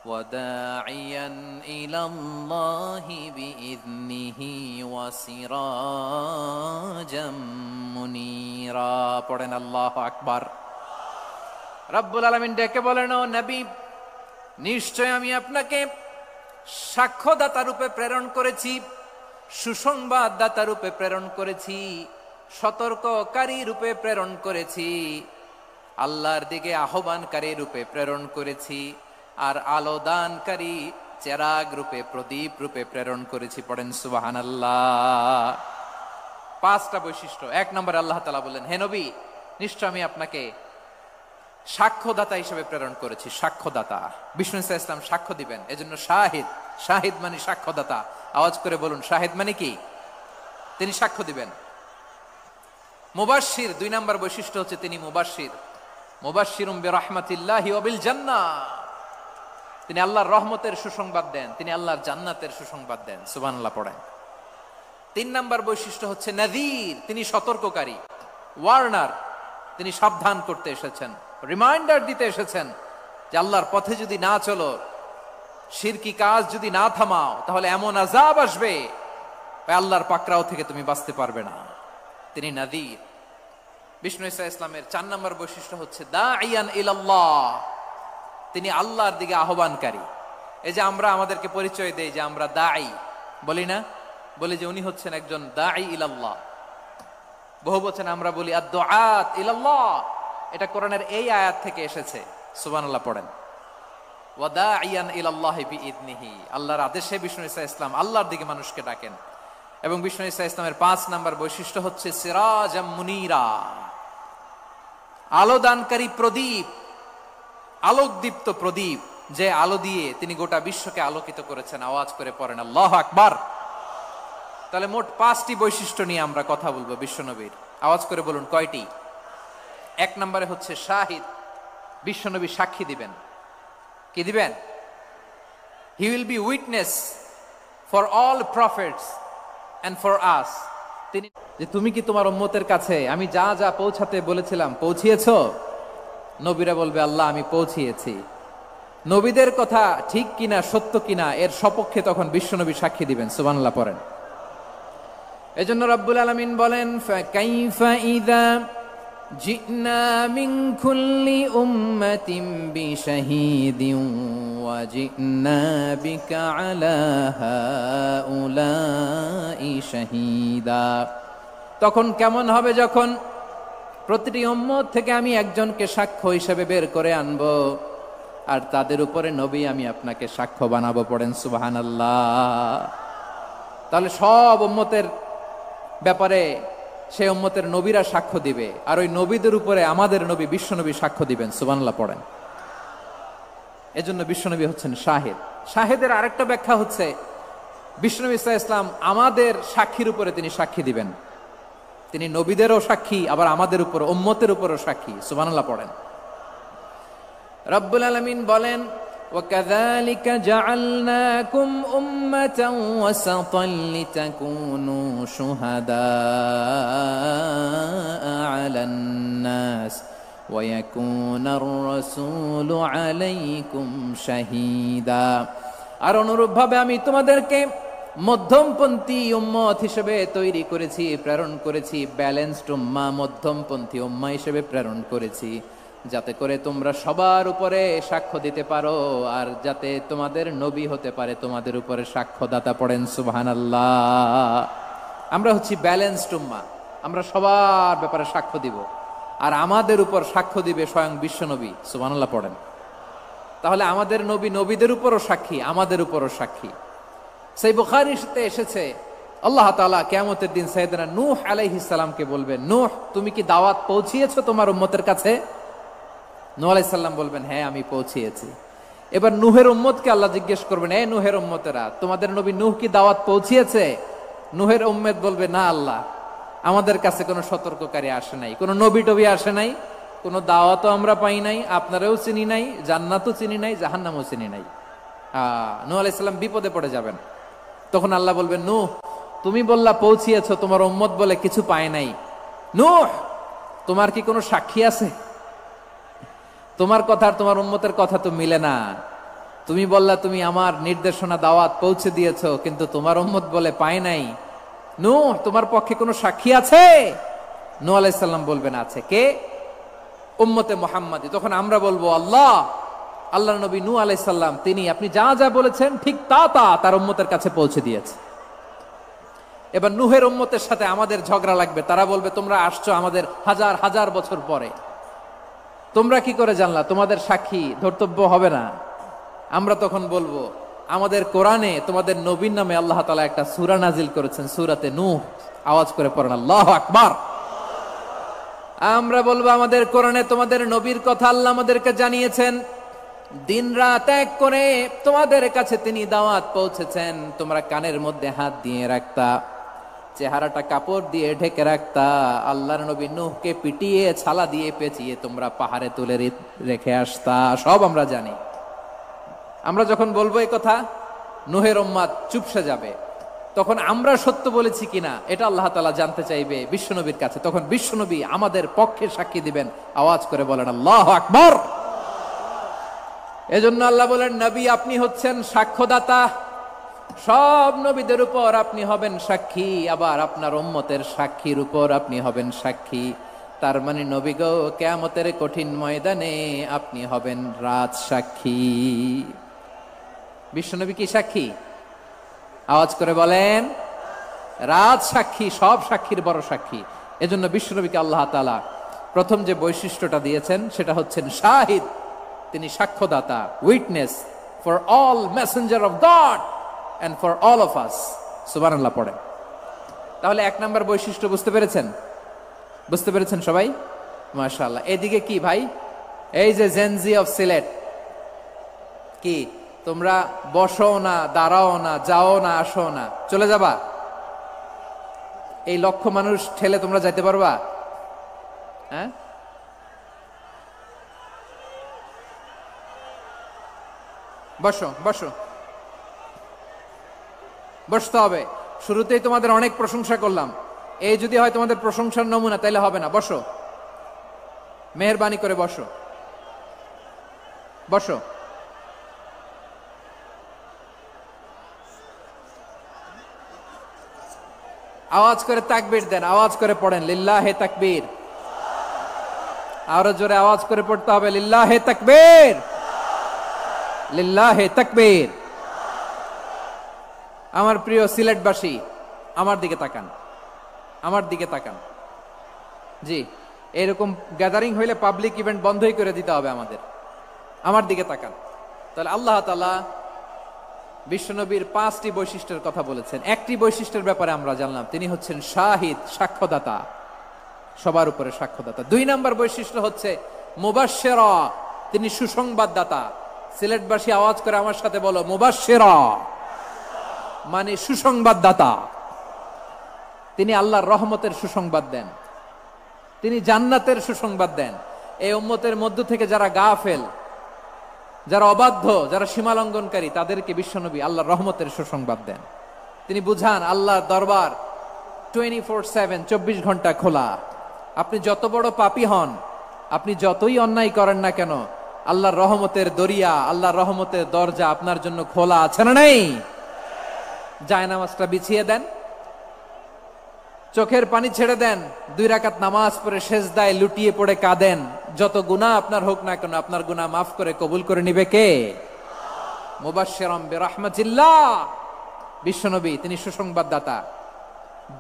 ওয়া দাঈয়ান ইলাল্লাহি বিইذনিহি ওয়া সিরাজাম মুনীরা। পড়েন আল্লাহু আকবার। রব্বুল আলামিন ডেকে বলেন, ও নবী, নিশ্চয় আমি আপনাকে সাক্ষ্যদাতা রূপে প্রেরণ করেছি, সুসংবাদদাতা রূপে প্রেরণ করেছি, সতর্ককারী রূপে প্রেরণ করেছি, আল্লাহর দিকে আহ্বানকারী রূপে প্রেরণ করেছি, আর আলো দানকারী চেরাগ রূপে, প্রদীপ রূপে প্রেরণ করেছি। পড়েন সুবহানাল্লাহ। 5টা বৈশিষ্ট্য। 1 নম্বরে আল্লাহ তাআলা বললেন, হে নবী, নিশ্চয় আমি আপনাকে সাক্ষ্যদাতা হিসেবে প্রেরণ করেছি। সাক্ষ্যদাতা, বিষ্ণু ঈসা ইসলাম সাক্ষ্য দিবেন, এজন্য শাহিদ। শাহিদ মানে সাক্ষ্যদাতা। আওয়াজ করে বলুন, শাহিদ মানে কি? তিনি সাক্ষ্য দিবেন। মুবাশশির, 2 নম্বর বৈশিষ্ট্য হচ্ছে তিনি মুবাশশির। মুবাশশিরুম বিরাহমাতিল্লাহি ওয়া বিল জান্নাহ, তিনি আল্লাহর রহমতের সুসংবাদ দেন, তিনি আল্লাহর জান্নাতের সুসংবাদ দেন। সুবহানাল্লাহ পড়েন। 3 নম্বর বৈশিষ্ট্য হচ্ছে নাযীর, তিনি সতর্ককারী, ওয়ার্নার। তিনি সাবধান করতে এসেছেন, রিমাইন্ডার দিতে এসেছেন যে আল্লাহর পথে যদি না চলো, শিরকি কাজ যদি না থামাও, তাহলে এমন আযাব আসবে আল্লাহর পাকড়াও থেকে তুমি বাঁচতে পারবে না। তিনি নাযীর। বিষ্ণু ঈসা ইসলামের 4 নম্বর বৈশিষ্ট্য হচ্ছে দাঈয়ান ইলাল্লাহ, তিনি আল্লাহর দিকে আহ্বানকারী। এই যে আমরা আমাদেরকে পরিচয় দেই যে আমরা দাঈ, বলি না? বলি যে উনি হচ্ছেন একজন দাঈ ইলাল্লাহ। বহুবচনে আমরা বলি আদ-দুআত ইলাল্লাহ। এটা কোরআনের এই আয়াত থেকে এসেছে। সুবহানাল্লাহ পড়েন। ওয়া দাঈয়ান ইলাল্লাহি বিইذনিহি, আল্লাহর আদেশে বিষ্ণু ঈসা ইসলাম আল্লাহর দিকে মানুষকে ডাকেন। এবং বিষ্ণু ঈসা ইসলামের 5 নম্বর বৈশিষ্ট্য হচ্ছে সিরাজাম মুনীরা, আলো দানকারী প্রদীপ, আলোকদীপ্ত প্রদীপ, যে আলো দিয়ে তিনি গোটা বিশ্বকে আলোকিত করেছেন। আওয়াজ করে পড়েন আল্লাহু আকবার। তাহলে মোট 5টি বৈশিষ্ট্য নিয়ে আমরা কথা বলবো বিশ্বনবীর। আওয়াজ করে বলুন কয়টি? 1 নম্বরে হচ্ছে শাহিদ, বিশ্বনবী সাক্ষী দিবেন। কি দিবেন? He will be witness for all prophets and for us. তিনি যে তুমি কি তোমার উম্মতের কাছে আমি যা যা পৌঁছাতে বলেছিলাম পৌঁছিয়েছো? নবীরা বলবে, আল্লাহ আমি পৌঁছিয়েছি। নবীদের কথা ঠিক কিনা সত্য কিনা এর সপক্ষে তখন বিশ্বনবী সাক্ষী দিবেন। সুবহানাল্লাহ পড়েন। এজন্য রব্বুল আলামিন বলেন, ফাকাইফা ইযা জিনা মিন কুল্লি উম্মাতিন বিশাহীদিন ওয়া জিনা বিকা আলা হাউলাই শাহীদা। তখন কেমন হবে যখন প্রতিটি উম্মত থেকে আমি একজনকে সাক্ষ্য হিসেবে বের করে আনবো, আর তাদের উপরে নবী আমি আপনাকে সাক্ষ্য বানাবো। পড়েন সুবহানাল্লাহ। তাহলে সব উম্মতের ব্যাপারে সেই উম্মতের নবীরা সাক্ষ্য দিবে, আর ওই নবীদের উপরে আমাদের নবী বিশ্বনবী সাক্ষ্য দিবেন। সুবহানাল্লাহ পড়েন। এজন্য বিশ্বনবী হচ্ছেন শাহিদ। শাহিদের আরেকটা ব্যাখ্যা হচ্ছে, বিশ্বনবী সাল্লাল্লাহু আলাইহি ওয়াসাল্লাম আমাদের সাক্ষীর উপরে তিনি সাক্ষী দিবেন। তিনি নবীদেরও সাক্ষী, আবার আমাদের উপর উম্মতের উপরও সাক্ষী। সুবহানাল্লাহ পড়েন। রব্বুল আলামিন বলেন, وَكَذَلِكَ جَعَلْنَاكُمْ أُمَّةً وَسَطًا لِتَكُونُوا شُهَدَاءَ عَلَى النَّاسِ وَيَكُونَ الرَّسُولُ عَلَيْكُمْ شَهِيدًا। আর অনুরূপভাবে আমি তোমাদেরকে মধ্যমপন্থী উম্মত হিসেবে তৈরি করেছি, প্রেরণ করেছি। ব্যালেন্সড উম্মাহ, মধ্যমপন্থী উম্মাহ হিসেবে প্রেরণ করেছি, যাতে করে তোমরা সবার উপরে সাক্ষ্য দিতে পারো, আর যাতে তোমাদের নবী হতে পারে তোমাদের উপরে সাক্ষ্যদাতা। পড়েন সুবহানাল্লাহ। আমরা হচ্ছি ব্যালেন্সড উম্মাহ, আমরা সবার ব্যাপারে সাক্ষ্য দিব, আর আমাদের উপর সাক্ষ্য দিবে স্বয়ং বিশ্বনবী। সুবহানাল্লাহ পড়েন। তাহলে আমাদের নবী নবীদের উপরও সাক্ষী, আমাদের উপরও সাক্ষী। সেই বুখারীতে এসেছে, আল্লাহ তাআলা কিয়ামতের দিন সাইয়েদনা নূহ আলাইহিস সালামকে বলবেন, নূহ তুমি কি দাওয়াত পৌঁছিয়েছো তোমার উম্মতের কাছে? নূহ আলাইহিস সালাম বলবেন, হ্যাঁ আমি পৌঁছিয়েছি। এবার নূহের উম্মতকে আল্লাহ জিজ্ঞেস করবেন, এই নূহের উম্মতেরা, তোমাদের নবী নূহ কি দাওয়াত পৌঁছিয়েছে? নূহের উম্মত বলবে, না আল্লাহ, আমাদের কাছে কোনো সতর্ককারী আসে নাই, কোনো নবী টবি আসে নাই, কোনো দাওয়াতও আমরা পাই নাই, আপনারাও চিনি নাই, জান্নাতও চিনি নাই, জাহান্নামও চিনি নাই। নূহ আলাইহিস সালাম বিপদে পড়ে যাবেন। তখন আল্লাহ বলবেন, নূহ তুমি বললা পৌঁছিয়েছো, তোমার উম্মত বলে কিছু পায় নাই। নূহ তোমার কি কোনো সাক্ষী আছে? তোমার কথা আর তোমার উম্মতের কথা তো মিলে না। তুমি বললা তুমি আমার নির্দেশনা দাওয়াত পৌঁছে দিয়েছো, কিন্তু তোমার উম্মত বলে পায় নাই। নূহ তোমার পক্ষে কোনো সাক্ষী আছে? নূহ আলাইহিস সালাম বলবেন, আছে। কে? উম্মতে মুহাম্মাদি। তখন আমরা বলবো, আল্লাহ, আল্লাহর নবী নূহ আলাইহিস সালাম তিনি আপনি যা যা বলেছেন ঠিক তা তা তার উম্মতের কাছে পৌঁছে দিয়েছে। এবার নূহের উম্মতের সাথে আমাদের ঝগড়া লাগবে। তারা বলবে, তোমরা আসছো আমাদের হাজার হাজার বছর পরে, তোমরা কি করে জানলা? তোমাদের সাক্ষী ধর্তব্য হবে না। আমরা তখন বলবো, আমাদের কোরআনে তোমাদের নবীর নামে আল্লাহ তাআলা একটা সূরা নাজিল করেছেন, সূরাতে নূহ। আওয়াজ করে পড়েন আল্লাহু আকবার। আমরা বলবো, আমাদের কোরআনে তোমাদের নবীর কথা আল্লাহ আমাদেরকে জানিয়েছেন, দিন রাত এক করে তোমাদের কাছে তিনি দাওয়াত পৌঁছেছেন। তোমরা কানের মধ্যে হাত দিয়ে রাখতা, চেহারাটা কাপড় দিয়ে ঢেকে রাখতা, আল্লাহর নবী নূহকে পিটিয়ে ছালা দিয়ে পেঁচিয়ে তোমরা পাহাড়ে তুলে রেখে আসতা। সব আমরা জানি। আমরা যখন বলবো এই কথা, নূহের উম্মত চুপসে যাবে। তখন আমরা সত্য বলেছি কিনা এটা আল্লাহ তাআলা জানতে চাইবে বিশ্বনবীর কাছে। তখন বিশ্বনবী আমাদের পক্ষে সাক্ষী দিবেন। আওয়াজ করে বলেন আল্লাহু আকবার। এজন্য আল্লাহ বলেন, নবী আপনি হচ্ছেন সাক্ষ্যদাতা, সব নবীদের উপর আপনি হবেন সাক্ষী, আবার আপনার উম্মতের সাক্ষীর উপর আপনি হবেন সাক্ষী। তার মানে নবী গো, কিয়ামতের কঠিন ময়দানে আপনি হবেন রাজ সাক্ষী। বিশ্বনবী কি সাক্ষী? আওয়াজ করে বলেন, রাজ সাক্ষী, সব সাক্ষীর বড় সাক্ষী। এজন্য বিশ্বনবীকে আল্লাহ তাআলা প্রথম যে বৈশিষ্ট্যটা দিয়েছেন সেটা হচ্ছেন শাহিদ। তিনি সাক্ষ্যদাতা, witness for all messenger of God and for all of us। সুবহানাল্লাহ পড়েন। তাহলে এক নাম্বার বৈশিষ্ট্য বুঝতে পেরেছেন? বুঝতে পেরেছেন সবাই? মাশাআল্লাহ। এদিকে কি ভাই, এই যে জেনজি অফ সিলেট, কি তোমরা বসো না, দাঁড়াও না, যাও না, আসো না, চলে যাবা? এই লক্ষ মানুষ ঠেলে তোমরা যাইতে পারবা? হ্যাঁ, বসো বসো, বসতে হবে। শুরুতেই তোমাদের অনেক প্রশংসা করলাম, এই যদি হয় তোমাদের প্রশংসার নমুনা, তাইলে হবে না। বসো, মেহেরবানি করে বসো, বসো। আওয়াজ করে তাকবীর দেন, আওয়াজ করে পড়েন লিল্লাহে তাকবীর। আরো জোরে আওয়াজ করে পড়তে হবে লিল্লাহে তাকবীর, লিল্লাহে তাকবীর। আমার প্রিয় সিলেটবাসী, আমার দিকে তাকান, আমার দিকে তাকান। জি, এরকম গ্যাদারিং হইলে পাবলিক ইভেন্ট বন্ধই করে দিতে হবে আমাদের। আমার দিকে তাকান। তাহলে আল্লাহ তাআলা বিশ্বনবীর 5টি বৈশিষ্ট্যের কথা বলেছেন। একটি বৈশিষ্ট্যের ব্যাপারে আমরা জানলাম, তিনি হচ্ছেন শাহিদ, সাক্ষ্যদাতা, সবার উপরে সাক্ষ্যদাতা। 2 নম্বর বৈশিষ্ট্য হচ্ছে মুবাশশিরা, তিনি সুসংবাদদাতা। সিলেটবাসী আওয়াজ করে আমার সাথে বলো, মুবাশশিরা মানে সুসংবাদদাতা। তিনি আল্লাহর রহমতের সুসংবাদ দেন, তিনি জান্নাতের সুসংবাদ দেন। এই উম্মতের মধ্য থেকে যারা গাফেল, যারা অবাধ্য, যারা সীমালঙ্ঘনকারী, তাদেরকে বিশ্বনবী আল্লাহর রহমতের সুসংবাদ দেন। তিনি বুঝান আল্লাহর দরবার 24/7, 24 ঘন্টা খোলা। আপনি যত বড় পাপী হন, আপনি যতই অন্যায় করেন না কেন, আল্লাহর রহমতের দরিয়া, আল্লাহর রহমতের দরজা আপনার জন্য খোলা আছে না নেই? জায়নামাজটা বিছিয়ে দেন, চোখের পানি ছেড়ে দেন, 2 রাকাত নামাজ পড়ে সেজদায় লুটিয়ে পড়ে কাঁদেন। যত গুনাহ আপনার হোক না কেন, আপনার গুনাহ মাফ করে কবুল করে নিবে কে? মুবাশশিরাম বিরহমাতিল্লাহ, বিশ্বনবী তিনি সুসংবাদদাতা,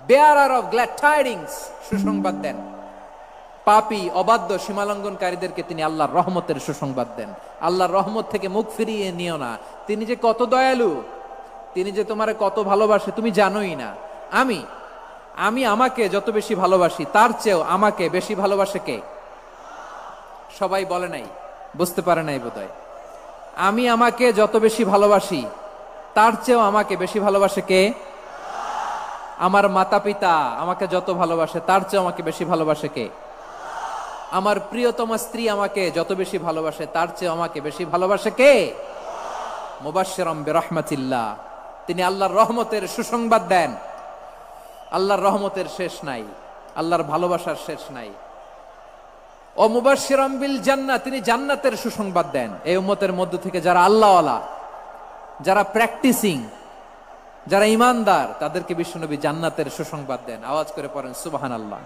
বেয়ারার অফ গ্ল্যাড টাইডিংস, সুসংবাদ দেন। পাপী, অবাধ্য, সীমালঙ্ঘনকারীদেরকে তিনি আল্লাহর রহমতের সুসংবাদ দেন। আল্লাহর রহমত থেকে মুখ ফিরিয়ে নিও না। তিনি যে কত দয়ালু, তিনি যে তোমারে কত ভালোবাসে তুমি জানোই না। আমি আমাকে যত বেশি ভালোবাসি, তার চেয়েও আমাকে বেশি ভালোবাসে কে? সবাই বলে নাই, বুঝতে পারে নাই বোধহয়। আমি আমাকে যত বেশি ভালোবাসি, তার চেয়েও আমাকে বেশি ভালোবাসে কে? আমার মাতা পিতা আমাকে যত ভালোবাসে, তার চেয়েও আমাকে বেশি ভালোবাসে কে? আমার প্রিয়তমা স্ত্রী আমাকে যত বেশি ভালোবাসে, তার চেয়েও আমাকে বেশি ভালোবাসে কে? মুবাশশিরাম বিরহমাতিল্লাহ, তিনি আল্লাহর রহমতের সুসংবাদ দেন। আল্লাহর রহমতের শেষ নাই, আল্লাহর ভালোবাসার শেষ নাই। ও মুবাশশিরাম বিল জান্নাহ, তিনি জান্নাতের সুসংবাদ দেন। এই উম্মতের মধ্য থেকে যারা আল্লাহওয়ালা, যারা প্র্যাকটিসিং, যারা ইমানদার, তাদেরকে বিশ্বনবী জান্নাতের সুসংবাদ দেন। আওয়াজ করে পড়েন সুবহানাল্লাহ।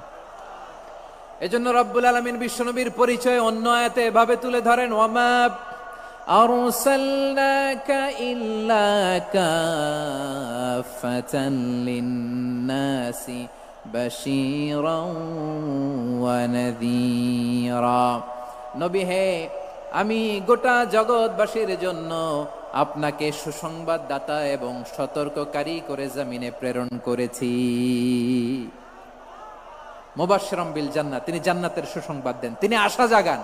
এজন্য রব্বুল আলামিন বিশ্বনবীর পরিচয় অন্য আয়াতে এভাবে তুলে ধরেন, ওয়ামা আরসালনাকা ইল্লা কাফাতান লিন-নাসি বাশীরাও ওয়া নাযীরা। নবী হে, আমি গোটা জগৎবাসীর জন্য আপনাকে সুসংবাদদাতা এবং সতর্ককারী করে জমিনে প্রেরণ করেছি। মুবাশশিরাম বিল জান্নাহ, তিনি জান্নাতের সুসংবাদ দেন, তিনি আশা জাগান।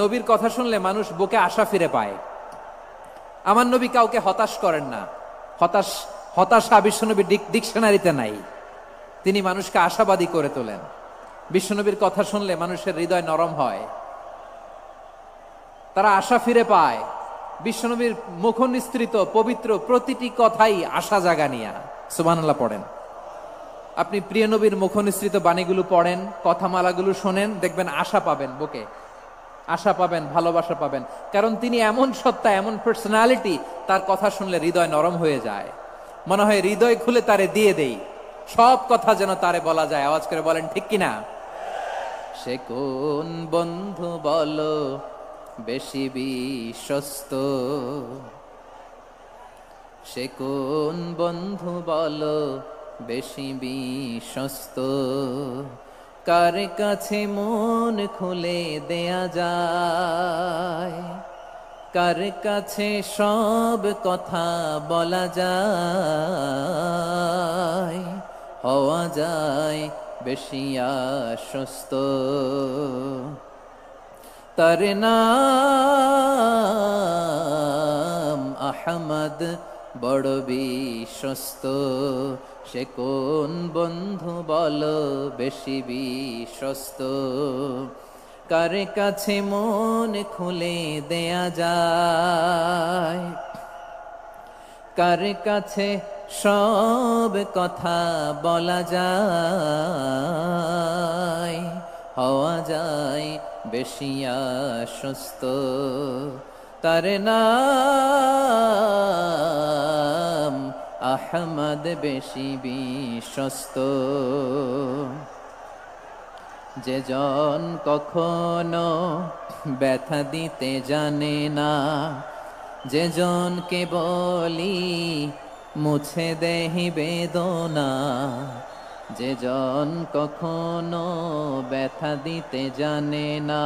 নবীর কথা শুনলে মানুষ বুকে আশা ফিরে পায়। আমার নবী কাউকে হতাশ করেন না। হতাশা বিশ্বনবীর ডিকশনারিতে নাই। তিনি মানুষকে আশাবাদী করে তোলেন। বিশ্বনবীর কথা শুনলে মানুষের হৃদয় নরম হয়, তারা আশা ফিরে পায়। বিশ্বনবীর মুখ নিঃসৃত পবিত্র প্রতিটি কথাই আশা জাগানিয়া। সুবহানাল্লাহ পড়েন। আপনি প্রিয় নবীর মুখ নিঃসৃত বাণীগুলো পড়েন, কথামালাগুলো শোনেন, দেখবেন আশা পাবেন, বুকে আশা পাবেন, ভালোবাসা পাবেন। কারণ তিনি এমন সত্তা, এমন পার্সোনালিটি, তার কথা শুনলে হৃদয় নরম হয়ে যায়। মনে হয় হৃদয় খুলে তারে দিয়ে দেই, সব কথা যেন তারে বলা যায়। আওয়াজ করে বলেন ঠিক কিনা? সে কোন বন্ধু বলো বেশি বিশ্বস্ত, সে কোন বন্ধু বলো বেশি বিশ্বস্ত, কার কাছে মন খুলে দেয়া যায়, কার কাছে সব কথা বলা যায়, হওয়া যায় বেশি আশ্বস্ত। তার নাম আহমদ, বড় বিশ্বস্ত। সে কোন বন্ধু বলো বেশি বিশ্বস্ত, কার কাছে মন খুলে দেয়া যায়, কার কাছে সব কথা বলা যায়, হওয়া যায় বেশি আশ্বস্ত, তার নাম আহমদ বেশি বিশ্বস্ত। যে জন কখনো ব্যথা দিতে জানে না, যে জনকে বলি মুছে দেহি বেদনা, যে জন কখনো ব্যথা দিতে জানে না,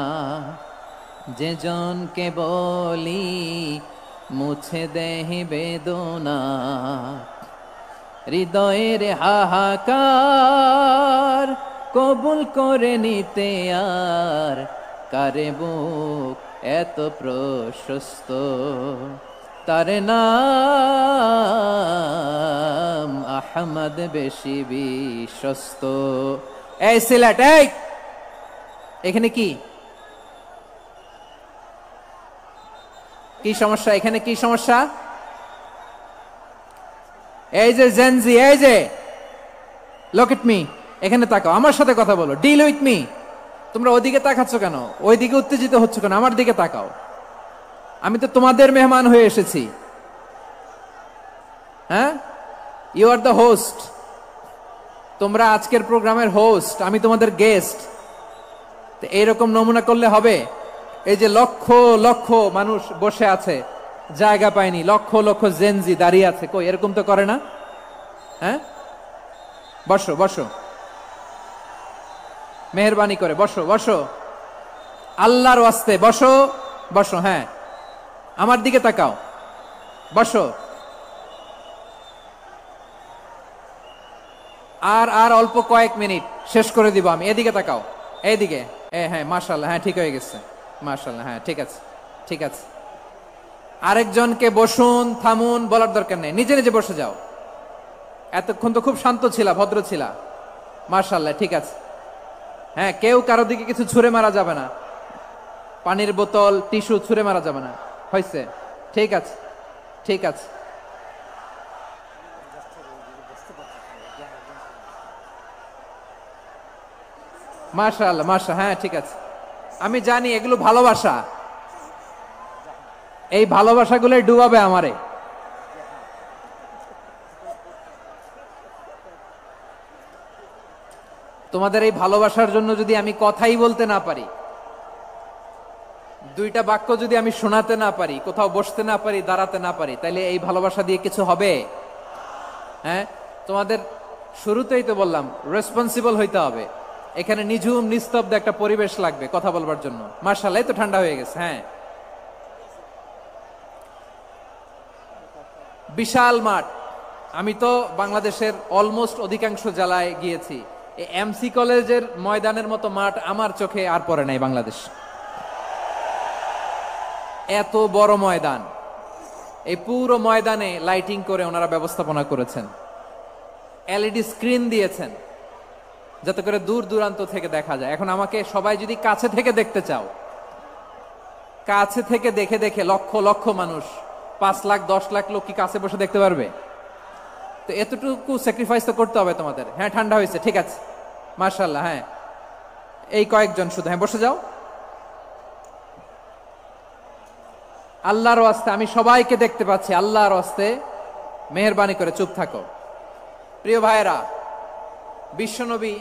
যে জনকে বলি মুছে দেহি বেদনা, হৃদয়ের হাহাকার কবুল করে নিতে আর কারে বুক এত প্রশস্ত, তার নাম আহমদ বেশি বিশ্বস্ত। এই সিলেট, এই এখানে কি কি সমস্যা? এখানে কি সমস্যা? এই যে জেনজি, এই যে লুক এট মি, এখানে তাকাও, আমার সাথে কথা বলো, ডিল উইথ মি। তোমরা ওইদিকে তাকাচ্ছ কেন? ওইদিকে উত্তেজিত হচ্ছ কেন? আমার দিকে তাকাও, আমি তো তোমাদের মেহমান হয়ে এসেছি। হ্যাঁ, ইউ আর দ্য হোস্ট, তোমরা আজকের প্রোগ্রামের হোস্ট, আমি তোমাদের গেস্ট। এইরকম নমুনা করলে হবে? এই যে লক্ষ লক্ষ মানুষ বসে আছে, জায়গা পায়নি, লক্ষ লক্ষ জেনজি দাঁড়িয়ে আছে, কই এরকম তো করে না? হ্যাঁ, বসো বসো, মেহরবানি করে বসো বসো, আল্লাহর ওয়াস্তে বসো বসো। হ্যাঁ, আমার দিকে তাকাও, বসো। আর আর অল্প কয়েক মিনিট, শেষ করে দিব আমি। এদিকে তাকাও, এইদিকে। হ্যাঁ, মাশাআল্লাহ, হ্যাঁ ঠিক হয়ে গেছে, মাশাআল্লাহ, হ্যাঁ ঠিক আছে ঠিক আছে। আরেকজনকে বসুন থামুন বলার দরকার নেই, নিজে নিজে বসে যাও। এতক্ষণ তো খুব শান্ত ছিলা, ভদ্র ছিলা, মাশাআল্লাহ, ঠিক আছে। হ্যাঁ, কেউ কারো দিকে কিছু ছুঁড়ে মারা যাবে না, পানির বোতল টিস্যু ছুঁড়ে মারা যাবে না, হয়েছে? ঠিক আছে ঠিক আছে। মাশাআল্লাহ মাশাআল্লাহ, হ্যাঁ ঠিক আছে। আমি জানি এগুলো ভালোবাসা, এই ভালোবাসাগুলোই ডুবাবে আমারে। তোমাদের এই ভালোবাসার জন্য যদি আমি কথাই বলতে না পারি, দুইটা বাক্য যদি আমি শোনাতে না পারি, কোথাও বসতে না পারি, দাঁড়াতে না পারি, তাহলে এই ভালোবাসা দিয়ে কিছু হবে? হ্যাঁ, তোমাদের শুরুতেই তো বললাম রেসপন্সিবল হইতে হবে। এখানে নিঝুম নিস্তব্ধ একটা পরিবেশ লাগবে কথা বলবার জন্য। মাশাআল্লাহ, তো ঠান্ডা হয়ে গেছে। হ্যাঁ, বিশাল মাঠ। আমি তো বাংলাদেশের অলমোস্ট অধিকাংশ জেলায় গিয়েছি, এই এমসি কলেজের ময়দানের মতো মাঠ আমার চোখে আর পড়ে নাই বাংলাদেশ। এত বড় ময়দান, এই পুরো ময়দানে লাইটিং করে ওনারা ব্যবস্থাপনা করেছেন, এলইডি স্ক্রিন দিয়েছেন যাতে করে দূর দূরান্ত থেকে দেখা যায়। এখন আমাকে সবাই যদি কাছে থেকে দেখতে চাও, কাছে থেকে দেখে দেখে লক্ষ লক্ষ মানুষ, 5 লাখ 10 লাখ লোক কি কাছে বসে দেখতে পারবে? তো এতটুকু স্যাক্রিফাইস তো করতে হবে তোমাদের। হ্যাঁ, ঠান্ডা হয়েছে, ঠিক আছে, মাশাআল্লাহ। হ্যাঁ, এই কয়েকজন শুধু, হ্যাঁ বসে যাও। আল্লাহর ওয়াস্তে আমি সবাইকে দেখতে পাচ্ছি, আল্লাহর ওয়াস্তে মেহেরবানি করে চুপ থাকো। প্রিয় ভাইরা, বিশ্বনবী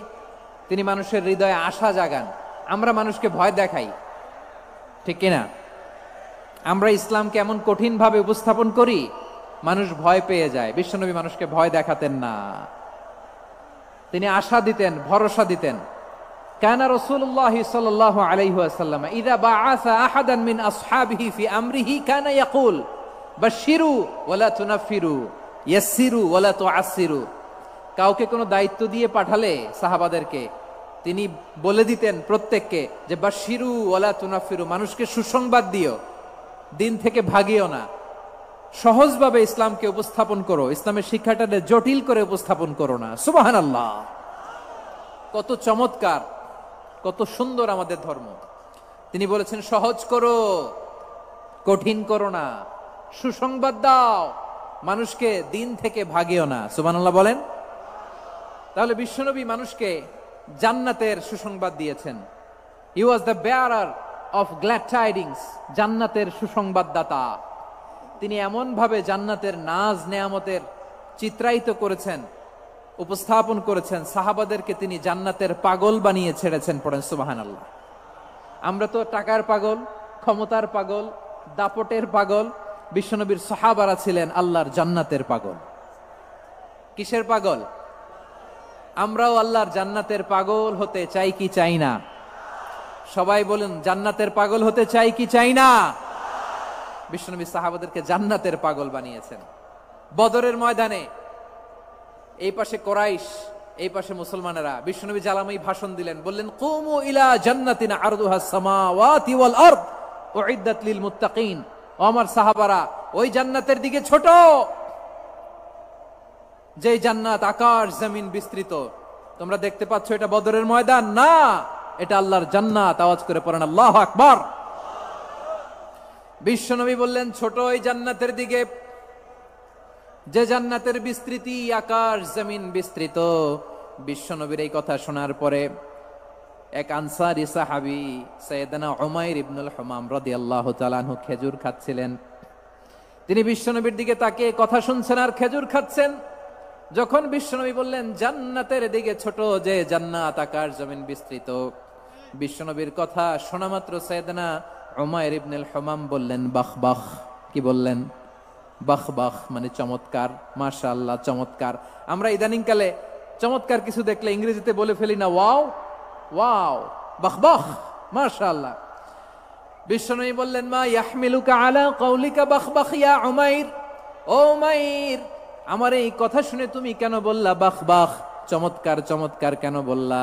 তিনি মানুষের হৃদয়ে আশা জাগান। আমরা মানুষকে ভয় দেখাই, ঠিক কিনা? আমরা ইসলামকে এমন কঠিন ভাবে উপস্থাপন করি, মানুষ ভয় পেয়ে যায়। বিশ্বনবী মানুষকে ভয় দেখাতেন না, তিনি আশা দিতেন, ভরসা দিতেন। কানা রাসূলুল্লাহ সাল্লাল্লাহু আলাইহি ওয়াসাল্লাম ইযা বাআসা আহাদান মিন আসহাবিহি ফি আমরিহি কানা ইয়াকুল বাশশিরু ওয়ালা তুনাফিরু ইয়াসসিরু ওয়ালা তুআসসিরু। কাউকে কোনো দায়িত্ব দিয়ে পাঠালে সাহাবাদেরকে তিনি বলে দিতেন প্রত্যেককে যে বাশশিরু ওয়ালা তুনাফিরু, মানুষকে সুসংবাদ দিও, দিন থেকে ভাগিও না, সহজভাবে ইসলামকে উপস্থাপন করো, ইসলামের শিক্ষাটাকে জটিল করে উপস্থাপন করো না। সুবহানাল্লাহ, কত চমৎকার, কত সুন্দর আমাদের ধর্ম। তিনি বলেছেন সহজ করো, কঠিন করো না, সুসংবাদ দাও, মানুষকে দিন থেকে ভাগিও না, সুবহানাল্লাহ বলেন। তাহলে বিশ্বনবী মানুষকে জান্নাতের সুসংবাদ দিয়েছেন। He was the bearer of glad tidings, জান্নাতের সুসংবাদদাতা। তিনি এমন ভাবে জান্নাতের নাজ নেয়ামতের চিত্রায়িত করেছেন, উপস্থাপন করেছেন, সাহাবাদেরকে তিনি জান্নাতের পাগল বানিয়ে ছেড়েছেন। পড়েন সুবহানাল্লাহ। আমরা তো টাকার পাগল, ক্ষমতার পাগল, দাপটের পাগল। বিশ্বনবীর সাহাবারা ছিলেন আল্লাহর জান্নাতের পাগল। কিসের পাগল? আমরাও আল্লাহর জান্নাতের পাগল হতে চাই কি চাই না? সবাই বলুন, জান্নাতের পাগল হতে চাই কি চাই না? বিশ্বনবী সাহাবাদেরকে জান্নাতের পাগল বানিয়েছেন। বদরের ময়দানে এই পাশে কোরাইশ, এই পাশে মুসলমানেরা। বিশ্বনবী জালামাই ভাষণ দিলেন, বললেন, কুমু ইলা জান্নাতিন আরদুহাস সামাওয়াতি ওয়াল আরদ উইদ্দাত লিল মুত্তাকিন। ও আমার সাহাবারা, ওই জান্নাতের দিকে ছোট, যে জান্নাত আকাশ জমিন বিস্তৃত। তোমরা দেখতে পাচ্ছ এটা বদরের ময়দান না, এটা আল্লাহর জান্নাত। আওয়াজ করে পড়েন আল্লাহু আকবার। বিশ্বনবী বললেন, ছোট ওই জান্নাতের দিকে, যে জান্নাতের বিস্তৃতি আকাশ জমিন বিস্তৃত। বিশ্বনবীর এই কথা শোনার পরে এক আনসারী সাহাবী সাইয়েদনা উমাইর ইবনুল হুমাম রাদিয়াল্লাহু তাআলা আনহু খেজুর খাচ্ছিলেন। তিনি বিশ্বনবীর দিকে তাকিয়ে কথা শুনছেন আর খেজুর খাচ্ছেন। যখন বিশ্বনবী বললেন জান্নাতের দিকে ছোট, যে জান্নাত আকাশ জমিন বিস্তৃত, বিশ্বনবীর কথা শোনা মাত্র সাইয়েদনা উমাইর ইবনুল হুমাম বললেন বাহ বাহ। কি বললেন? বাহ বাহ, মানে চমৎকার, মাশাআল্লাহ, চমৎকার। আমরা ইদানিং কালে চমৎকার কিছু দেখলে ইংরেজিতে বলে ফেলি না, ওয়াও ওয়াও, বাহ বাহ, মাশাআল্লাহ। বিশ্বনবী বললেন, মা ইয়াহমিলুকা আলা কাউলিকা বাহ বাহ ইয়া উমাইর। ও উমাইর, আমার এই কথা শুনে তুমি কেন বললা বাহ বাহ, চমৎকার চমৎকার কেন বললা?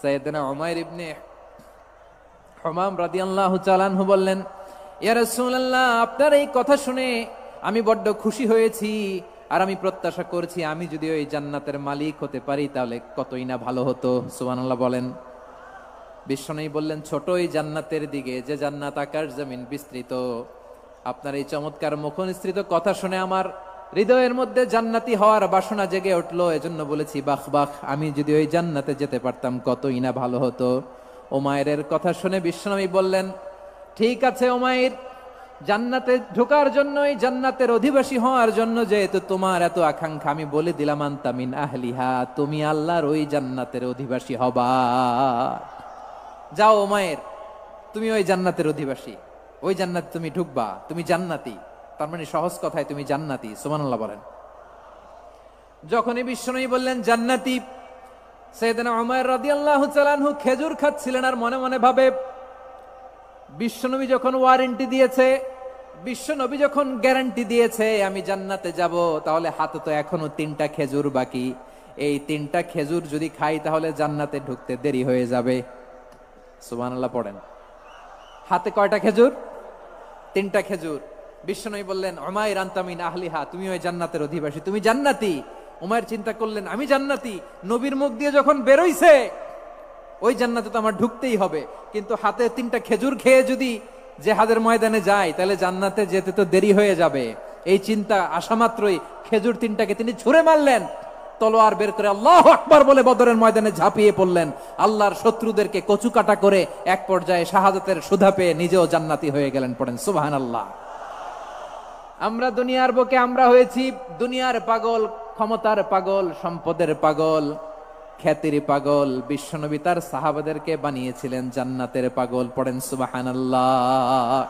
সাইয়েদনা উমাইর ইবনে হুমাম রাদিয়াল্লাহু তাআলা আনহু বললেন, ইয়া রাসূলুল্লাহ, আপনার এই কথা শুনে আমি বড্ড খুশি হয়েছি, আর আমি প্রত্যাশা করছি আমি যদি ওই জান্নাতের মালিক হতে পারি তাহলে কতই না ভালো হতো। সুবহানাল্লাহ বলেন। বিশ্বনবী বললেন, ছোট ওই জান্নাতের দিকে, যে জান্নাত আকাশ জমিন বিস্তৃত। আপনার এই চমৎকার মুখনিসৃত কথা শুনে আমার হৃদয়ের মধ্যে জান্নাতি হওয়ার বাসনা জেগে উঠলো, এজন্য বলেছি বাহ বাহ, আমি যদি ওই জান্নাতে যেতে পারতাম কতই না ভালো হতো। উমাইরের কথা শুনে বিশ্বনবী বললেন, ঠিক আছে উমাইর, জান্নাতে ঢোকার জন্য, এই জান্নাতের অধিবাসী হওয়ার জন্য যেহেতু তোমার এত আকাঙ্ক্ষা, আমি বলে দিলাম আনতা মিন আহলিহা, তুমি আল্লাহর ওই জান্নাতের অধিবাসী হবা। যাও উমাইর, তুমি ওই জান্নাতের অধিবাসী, ওই জান্নাতে তুমি ঢুকবা, তুমি জান্নাতি। তার মানে সহজ কথায় তুমি জান্নাতি। সুবহানাল্লাহ বলেন। যখনই বিশ্বনবী বললেন জান্নাতি, সাইয়েদনা উমাইর রাদিয়াল্লাহু তাআলা আনহু খেজুর খাচ্ছিলেন আর মনে মনে ভাবে, বিশ্বনবী যখন ওয়ারেন্টি দিয়েছে, বিশ্বনবী যখন গ্যারান্টি দিয়েছে আমি জান্নাতে যাব, তাহলে হাতে তো এখনো 3টা খেজুর বাকি। এই 3টা খেজুর যদি খাই তাহলে জান্নাতে ঢুকতে দেরি হয়ে যাবে। সুবহানাল্লাহ পড়েন। হাতে কয়টা খেজুর? 3টা খেজুর। বিশ্বনবী বললেন, উমাইর আনতা মিন আহলিহা, তুমি ওই জান্নাতের অধিবাসী, তুমি জান্নাতি। উমাইর চিন্তা করলেন, আমি জান্নাতি, নবীর মুখ দিয়ে যখন বেরোইছে ওই জান্নাতে তো আমার ঢুকতেই হবে, কিন্তু হাতে 3টা খেজুর খেয়ে যদি জিহাদের ময়দানে যাই তাহলে জান্নাতে যেতে তো দেরি হয়ে যাবে। এই চিন্তা আসা মাত্রই খেজুর 3টাকে তিনি ছুঁড়ে মারলেন, তলোয়ার বের করে আল্লাহু আকবার বলে বদরের ময়দানে ঝাঁপিয়ে পড়লেন। আল্লাহর শত্রুদেরকে কচুকাটা করে এক পর্যায়ে শাহাদাতের সুধা পেয়ে নিজেও জান্নাতি হয়ে গেলেন। পড়েন সুবহানাল্লাহ। আমরা দুনিয়ার বুকে আমরা হয়েছি দুনিয়ার পাগল, ক্ষমতার পাগল, সম্পদের পাগল, খ্যাতির পাগল। বিশ্বনবী তার সাহাবাদেরকে বানিয়েছিলেন জান্নাতের পাগল। পড়েন সুবহানাল্লাহ।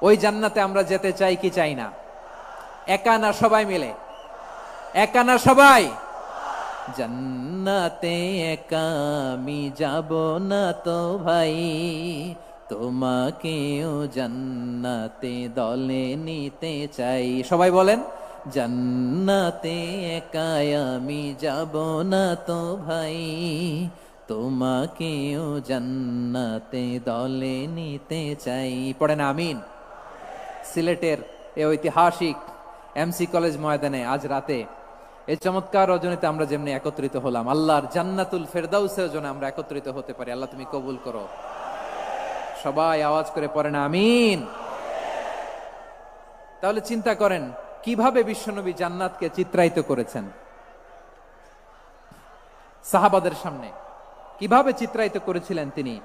ওই জান্নাতে আমরা যেতে চাই কি চাই না? একা না সবাই মিলে? একা না সবাই? জান্নাতে একা আমি যাব না তো ভাই, তোমাকেও জান্নাতে দলে নিতে চাই। সবাই বলেন, জান্নাতে একা আমি যাব না তো ভাই, তোমাকেও জান্নাতে দলে নিতে চাই। পড়েন আমিন। সিলেটের এই ঐতিহাসিক এমসি কলেজ ময়দানে আজ রাতে এই চমৎকার রজনীতে আমরা যেমনি একত্রিত হলাম, আল্লাহর জান্নাতুল ফেরদাউসের জন্য আমরা একত্রিত হতে পারি। আল্লাহ তুমি কবুল করো। সবাই আওয়াজ করে পড়েন আমিন। তাহলে চিন্তা করেন, কিভাবে বিশ্বনবী জান্নাতকে চিত্রায়িত করেছেন সাহাবাদের সামনে, কিভাবে চিত্রায়িত করেছিলেন তিনি,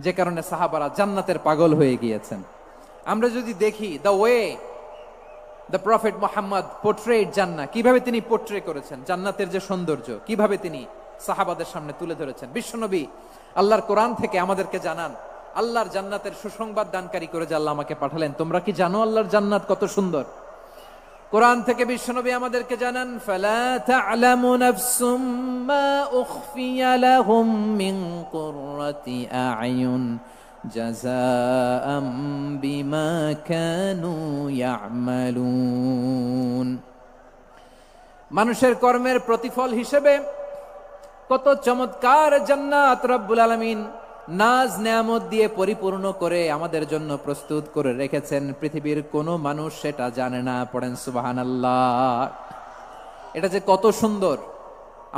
যে কারণে সাহাবারা জান্নাতের পাগল হয়ে গিয়েছেন। আমরা যদি দেখি the way the prophet Muhammad portrait জান্নাত, কিভাবে তিনি পোর্ট্রে করেছেন জান্নাতের যে সৌন্দর্য, কিভাবে তিনি সাহাবাদের সামনে তুলে ধরেছেন। বিশ্বনবী আল্লাহর কোরআন থেকে আমাদেরকে জানান, আল্লাহর জান্নাতের সুসংবাদ দানকারী করে যে আল্লাহ আমাকে পাঠালেন, তোমরা কি জানো আল্লাহর জান্নাত কত সুন্দর? কোরআন থেকে বিশ্বনবী আমাদেরকে জানান, ফালা তা'লামু নাফসুম মা উখফিয়া লাহুম মিন কুররাতি আ'য়ুন জাযাআম বিমা কানু ইয়া'মালুন। মানুষের কর্মের প্রতিফল হিসেবে কত চমৎকার জান্নাত রব্বুল আলামিন নাজ নেয়ামত দিয়ে পরিপূর্ণ করে আমাদের জন্য প্রস্তুত করে রেখেছেন। পৃথিবীর কোনো মানুষ সেটা জানে না। পড়েন সুবহানাল্লাহ। এটা যে কত সুন্দর,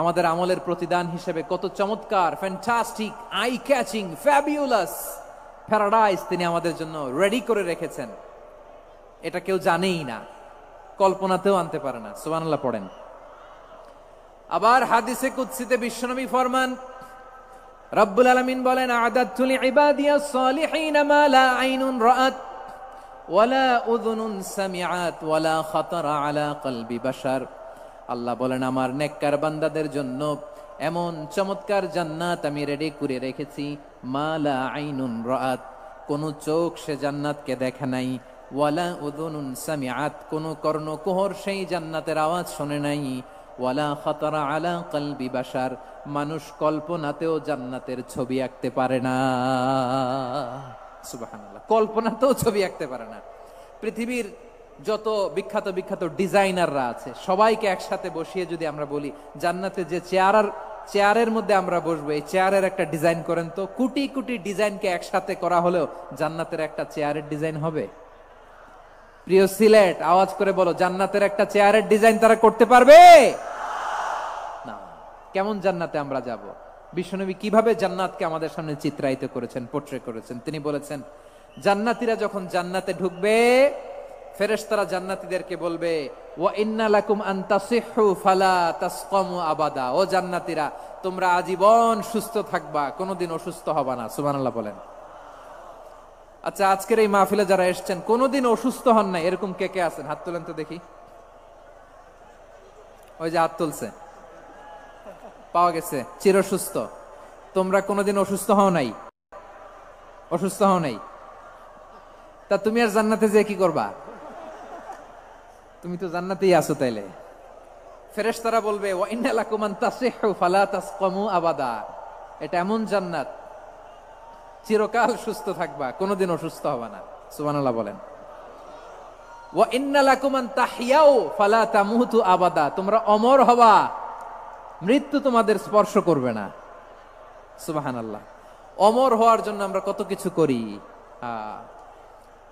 আমাদের আমলের প্রতিদান হিসেবে কত চমৎকার, fantastic, eye catching, fabulous paradise তিনি আমাদের জন্য রেডি করে রেখেছেন। এটা কেউ জানেই না, কল্পনাতেও আনতে পারে না। সুবহানাল্লাহ পড়েন। আবার হাদিসে কুদসিতে বিশ্বনবী ফরমান, রব্বুল আলামিন বলেন, আ'দাদতু লিইবাদিয়াস সালিহিন মা লা আইনুন রাআত ওয়ালা উযুনুন সামিআত ওয়ালা খাতারা আলা কলবি বাশার। আল্লাহ বলেন, আমার নেককার বান্দাদের জন্য এমন চমৎকার জান্নাত আমি রেডি করে রেখেছি, মা লা আইনুন রাআত, কোন চোখ সে জান্নাতকে দেখে নাই, ওয়ালা উযুনুন সামিআত, কোন কর্ণকুহর সেই জান্নাতের আওয়াজ শুনে নাই, ওয়ালা খাতারা আলা কলবি বাশার, মানুষ কল্পনাতেও জান্নাতের ছবি আঁকতে পারে না। সুবহানাল্লাহ, কল্পনাতেও ছবি আঁকতে পারে না। পৃথিবীর যত বিখ্যাত বিখ্যাত ডিজাইনাররা আছে সবাইকে একসাথে বসিয়ে যদি আমরা বলি, জান্নাতে যে চেয়ারের মধ্যে আমরা বসবো, এই চেয়ারের একটা ডিজাইন করেন তো, কোটি কোটি ডিজাইনকে একসাথে করা হলেও জান্নাতের একটা চেয়ারের ডিজাইন হবে? প্রিয় সিলেট, আওয়াজ করে বলো, জান্নাতের একটা চেয়ারের ডিজাইন তারা করতে পারবে না। কেমন জান্নাতে আমরা যাব? বিশ্বনবী কিভাবে জান্নাতকে আমাদের সামনে চিত্রায়িত করেছেন, পোর্ট্রে করেছেন। তিনি বলেছেন, জান্নাতীরা যখন জান্নাতে ঢুকবে, ফেরেশতারা জান্নাতীদেরকে বলবে, ওয়া ইন্না লাকুম আন তাসিহু ফালা তাসকামু আবাদা। ও জান্নাতীরা, তোমরা আজীবন সুস্থ থাকবা, কোনোদিন অসুস্থ হবা না। সুবহানাল্লাহ বলেন। আচ্ছা, আজকের এই মাহফিলে যারা এসেছেন কোনোদিন অসুস্থ হন নাই, এরকম কে কে আছেন? হাত তোলেন তো দেখি। ওই যে হাত তুলছে, পাওয়া গেছে, চির সুস্থ। তোমরা কোনোদিন অসুস্থ হও নাই? অসুস্থ হও নাই? তা তুমি আর জান্নাতে যে কি করবা? তুমি তো জান্নাতেই আছো। তাইলে ফেরেশতারা বলবে, ওয়া ইন্না লাকুম আন তাসিহু ফালা তাসকামু আবাদা। এটা এমন জান্নাত, চিরকাল সুস্থ থাকবা, কোনোদিন অসুস্থ হবা না। সুবহানাল্লাহ বলেন। ওয়া ইন্না লাকুম আন তাহইয়াউ ফালা তামুতু আবাদা। তোমরা অমর হবা, মৃত্যু তোমাদের স্পর্শ করবে না। সুবহানাল্লাহ। অমর হওয়ার জন্য আমরা কত কিছু করি।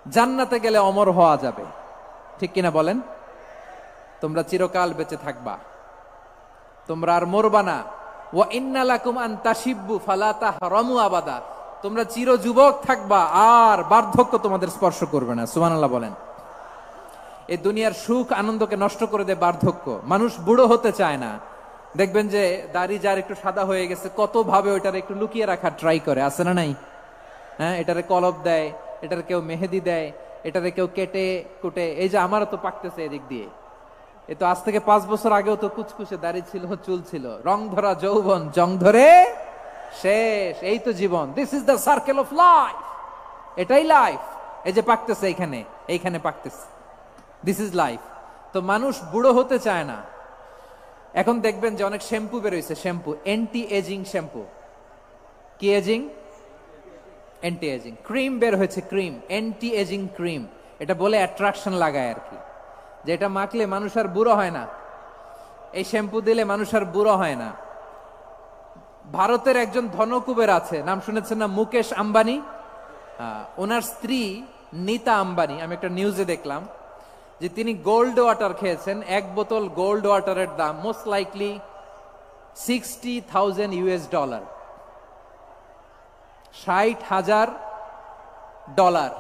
জান্নাতে গেলে অমর হওয়া যাবে, ঠিক কিনা বলেন? তোমরা চিরকাল বেঁচে থাকবা, তোমরা আর মরবা না। ওয়া ইন্না লাকুম আন তাশিব্বু ফালা তাহরামু আবাদা। তোমরা চির যুবক থাকবা, আর বার্ধক্য তোমাদের স্পর্শ করবে না। সুবহানাল্লাহ বলেন। এই দুনিয়ার সুখ আনন্দকে নষ্ট করে দেয় বার্ধক্য। মানুষ বুড়ো হতে চায় না। দেখবেন যে দাড়ি যার একটু সাদা হয়ে গেছে, কত ভাবে ওইটার একটু লুকিয়ে রাখার ট্রাই করে, আছে না নাই? হ্যাঁ, এটারে কলপ দেয়, এটার কেউ মেহেদি দেয়, এটারে কেউ কেটে কুটে। এই যে আমারও তো পাকতেছে এদিক দিয়ে, এ তো আজ থেকে 5 বছর আগেও তো কুচকুচে দাড়ি ছিল, চুল ছিল, রং ধরা যৌবন, জং ধরে শেষ। এই তো জীবন। This is the circle of life. এটাই লাইফ। এই যে পাকতেছে এইখানে পাকতেছে, দিস ইজ লাইফ। তো মানুষ বুড়ো হতে চায় না। এখন দেখবেন যে অনেক শ্যাম্পু বেরোইছে, শ্যাম্পু, অ্যান্টি এজিং শ্যাম্পু। কি এজিং? Anti ageing. ক্রিম বের হয়েছে, ক্রিম, অ্যান্টি এজিং ক্রিম। এটা বলে অ্যাট্রাকশন লাগায় আর কি, যে এটা মাখলে মানুষ আর বুড়ো হয় না, এই শ্যাম্পু দিলে মানুষ আর বুড়ো হয় না। ভারতের একজন ধনকুবের আছে, নাম শুনেছেন না? মুকেশ আম্বানি। ওনার স্ত্রী নীতা আম্বানি, আমি একটা নিউজে দেখলাম যে তিনি গোল্ড ওয়াটার খেয়েছেন। 1 বোতল গোল্ড ওয়াটারের দাম মোস্ট লাইকলি $60,000 $60,000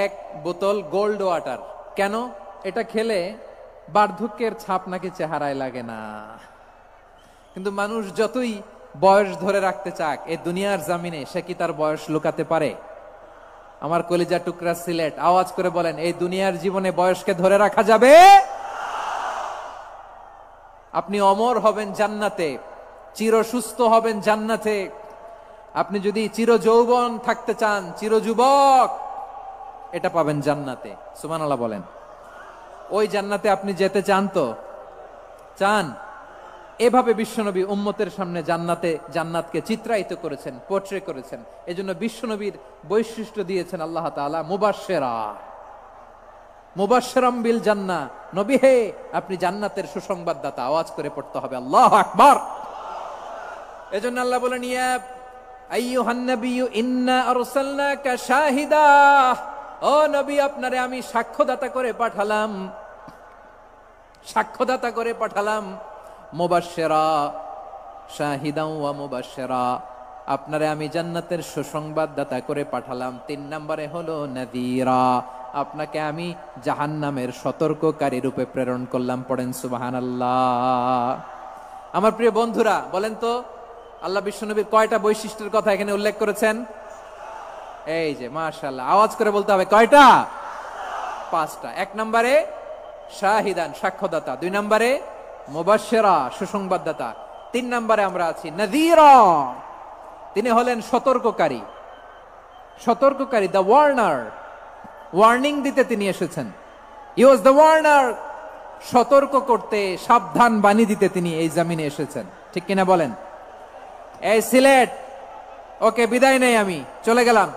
1 বোতল গোল্ড ওয়াটার। কেন? এটা খেলে বার্ধক্যের ছাপ নাকি চেহারায় লাগে না। কিন্তু মানুষ যতই বয়স ধরে রাখতে চাক এই দুনিয়ার জামিনে, সে কি তার বয়স লুকাতে পারে? আমার কলিজা টুকরা সিলেট, আওয়াজ করে বলেন, এই দুনিয়ার জীবনে বয়সকে ধরে রাখা যাবে? আপনি অমর হবেন জান্নাতে, চির সুস্থ হবেন জান্নাতে। আপনি যদি চির যৌবন থাকতে চান, চির যুবক, এটা পাবেন জান্নাতে। সুবহানাল্লাহ বলেন। ওই জান্নাতে আপনি যেতে চান তো? চান? এভাবে বিশ্বনবী উম্মতের সামনে জান্নাতকে চিত্রায়িত করেছেন, পোর্ট্রে করেছেন। এজন্য বিশ্বনবীর বৈশিষ্ট্য দিয়েছেন আল্লাহ তাআলা মুবাশশিরাম বিল জান্নাহ। নবী হে, আপনি জান্নাতের সুসংবাদদাতা। আওয়াজ করে পড়তে হবে আল্লাহু আকবার। এজন্য আল্লাহ বলেন, ইয়া আইয়ুহান নাবিয়্যু ইন্না আরসালনাকা শাহিদা। ও নবী, আপনারে আমি সাক্ষ্যদাতা করে পাঠালাম। মুবাশশিরা, শাহিদান ওয়া মুবাশশিরা, আপনারে আমি জান্নাতের সুসংবাদদাতা করে পাঠালাম। 3 নম্বরে হলো নাযীরা, আপনাকে আমি জাহান্নামের সতর্ককারী রূপে প্রেরণ করলাম। পড়েন সুবহানাল্লাহ। আমার প্রিয় বন্ধুরা, বলেন তো আল্লাহ বিশ্বনবীর কয়টা বৈশিষ্ট্যের কথা এখানে উল্লেখ করেছেন? এই যে মাশাআল্লাহ, আওয়াজ করে বলতে হবে, কয়টা? 5টা। 1 নম্বরে শাহিদান, সাক্ষ্যদাতা। 2 নম্বরে মুবাশশিরা, সুসংবাদদাতা। 3 নম্বরে আমরা আছি নাযীরা, তিনি হলেন সতর্ককারী। দ্য ওয়ার্নার, ওয়ার্নিং দিতে তিনি এসেছেন। হি ওয়াজ দ্য ওয়ার্নার, সতর্ক করতে, সাবধান বাণী দিতে তিনি এই জমিনে এসেছেন। ঠিক কিনা বলেন? এই সিলেট, ওকে বিদায় নেই, আমি চলে গেলাম।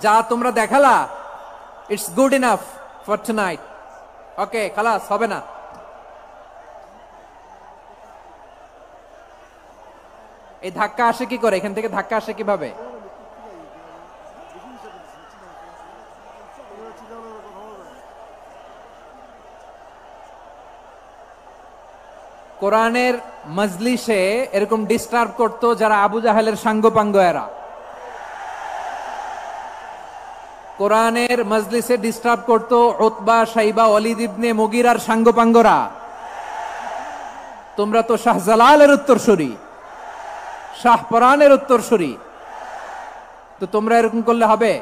যা তোমরা দেখালা, it's good enough for tonight. Okay, খালাস, হবে না। এই ধাক্কা আসে কি করে? এখান থেকে ধাক্কা আসে কিভাবে? কোরআনের মজলিসে এরকম ডিস্টার্ব করতো যারা আবু জাহেলের সাঙ্গপাঙ্গ এরা। কোরআনের মজলিসে ডিস্টার্ব করতো উতবা, শাইবা, ওয়ালিদ ইবনে মুগিরার সাঙ্গপাঙ্গরা। তোমরা তো শাহজালালের উত্তরসূরি, শাহপরানের উত্তরসূরি, তো তোমরা এরকম করলে হবে?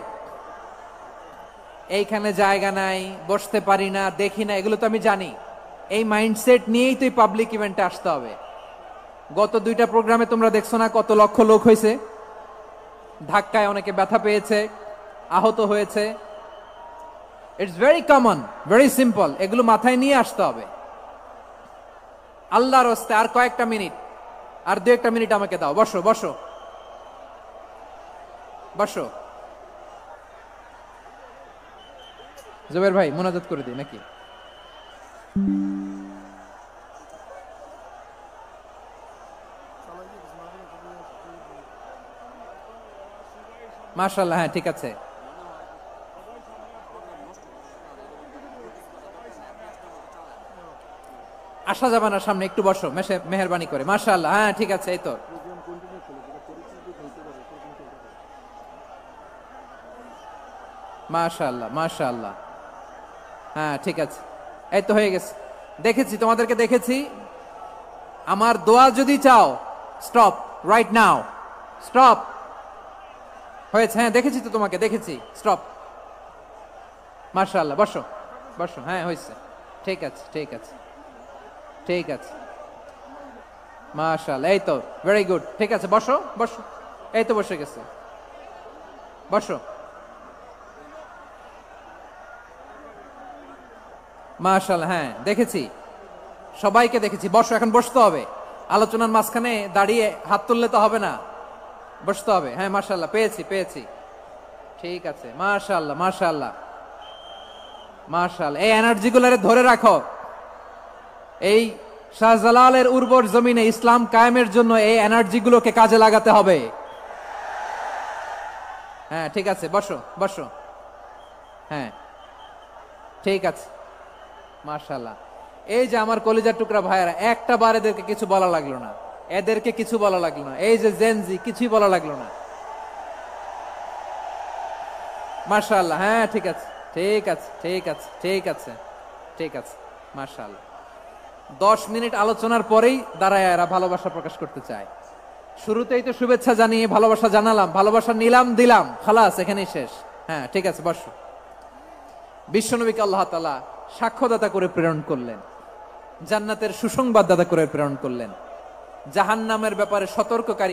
এইখানে জায়গা নাই, বসতে পারি না, দেখি না, এগুলো তো আমি জানি। এই মাইন্ডসেট নিয়েই তো পাবলিক ইভেন্টে আসতে হবে। গত 2টা প্রোগ্রামে তোমরা দেখছো না কত লক্ষ লোক হয়েছে? ধাক্কায় অনেকে ব্যথা পেয়েছে, আহত হয়েছে। It's very common, very simple. এগুলো মাথায় নিয়ে আসতে হবে। আল্লাহর রাস্তে আর কয়েকটা মিনিট, আর 2-1টা মিনিট আমাকে দাও। বসো বসো বসো। জুবাইর ভাই, মোনাজাত করে দিই নাকি? মাশাআল্লাহ, হ্যাঁ ঠিক আছে। আসা যাবে না সামনে, একটু বসো মেহেরবানি করে। মাশাআল্লাহ, হ্যাঁ ঠিক আছে। এই তো মাশাআল্লাহ, মাশাআল্লাহ, হ্যাঁ ঠিক আছে। এই তো হয়ে গেছে। দেখেছি, তোমাদেরকে দেখেছি। আমার দোয়া যদি চাও, স্টপ রাইট নাও, স্টপ। হয়েছে? হ্যাঁ দেখেছি তো, তোমাকে দেখেছি। স্টপ। মাশাআল্লাহ, বসো বসো। হ্যাঁ হয়েছে, ঠিক আছে ঠিক আছে ঠিক আছে। মাশাআল্লাহ, এই তো ভেরি গুড। ঠিক আছে, বসো বসো। এই তো বসে গেছে, বসো। মাশাআল্লাহ, হ্যাঁ দেখেছি, সবাইকে দেখেছি। বসো, এখন বসতে হবে। আলোচনার মাঝখানে দাঁড়িয়ে হাত তুললে তো হবে না, বসতে হবে। হ্যাঁ মাশাআল্লাহ, পেয়েছি। ঠিক আছে, মাশাআল্লাহ মাশাআল্লাহ মাশাআল্লাহ। এই এনার্জি গুলারে ধরে রাখো। এই শাহজালালের উর্বর জমিনে ইসলাম কায়েমের জন্য এই এনার্জি গুলোকে কাজে লাগাতে হবে। হ্যাঁ ঠিক আছে, বসো বসো। হ্যাঁ ঠিক আছে, মাশাআল্লাহ। এই যে আমার কলিজার টুকরা ভাইয়েরা, একটা বার এদেরকে কিছু বলা লাগলো না, এদেরকে কিছু বলা লাগলো না। এই যে জেনজি, কিছুই বলা লাগলো না। মাশাআল্লাহ, হ্যাঁ ঠিক আছে ঠিক আছে, ঠিক আছে, ঠিক আছে, ঠিক আছে, মাশাআল্লাহ। 10 মিনিট আলোচনার পরেই দাঁড়ায় এরা ভালোবাসা প্রকাশ করতে চায়। শুরুতেই তো শুভেচ্ছা জানিয়ে ভালোবাসা জানালাম, ভালোবাসা নিলাম, দিলাম, খালাস, এখানেই শেষ। হ্যাঁ, ঠিক আছে, বসো। বিশ্বনবীকে আল্লাহ তাআলা সাক্ষ্যদাতা করে প্রেরণ করলেন, জান্নাতের সুসংবাদদাতা করে প্রেরণ করলেন, জাহান্নামের ব্যাপারে সতর্ককারী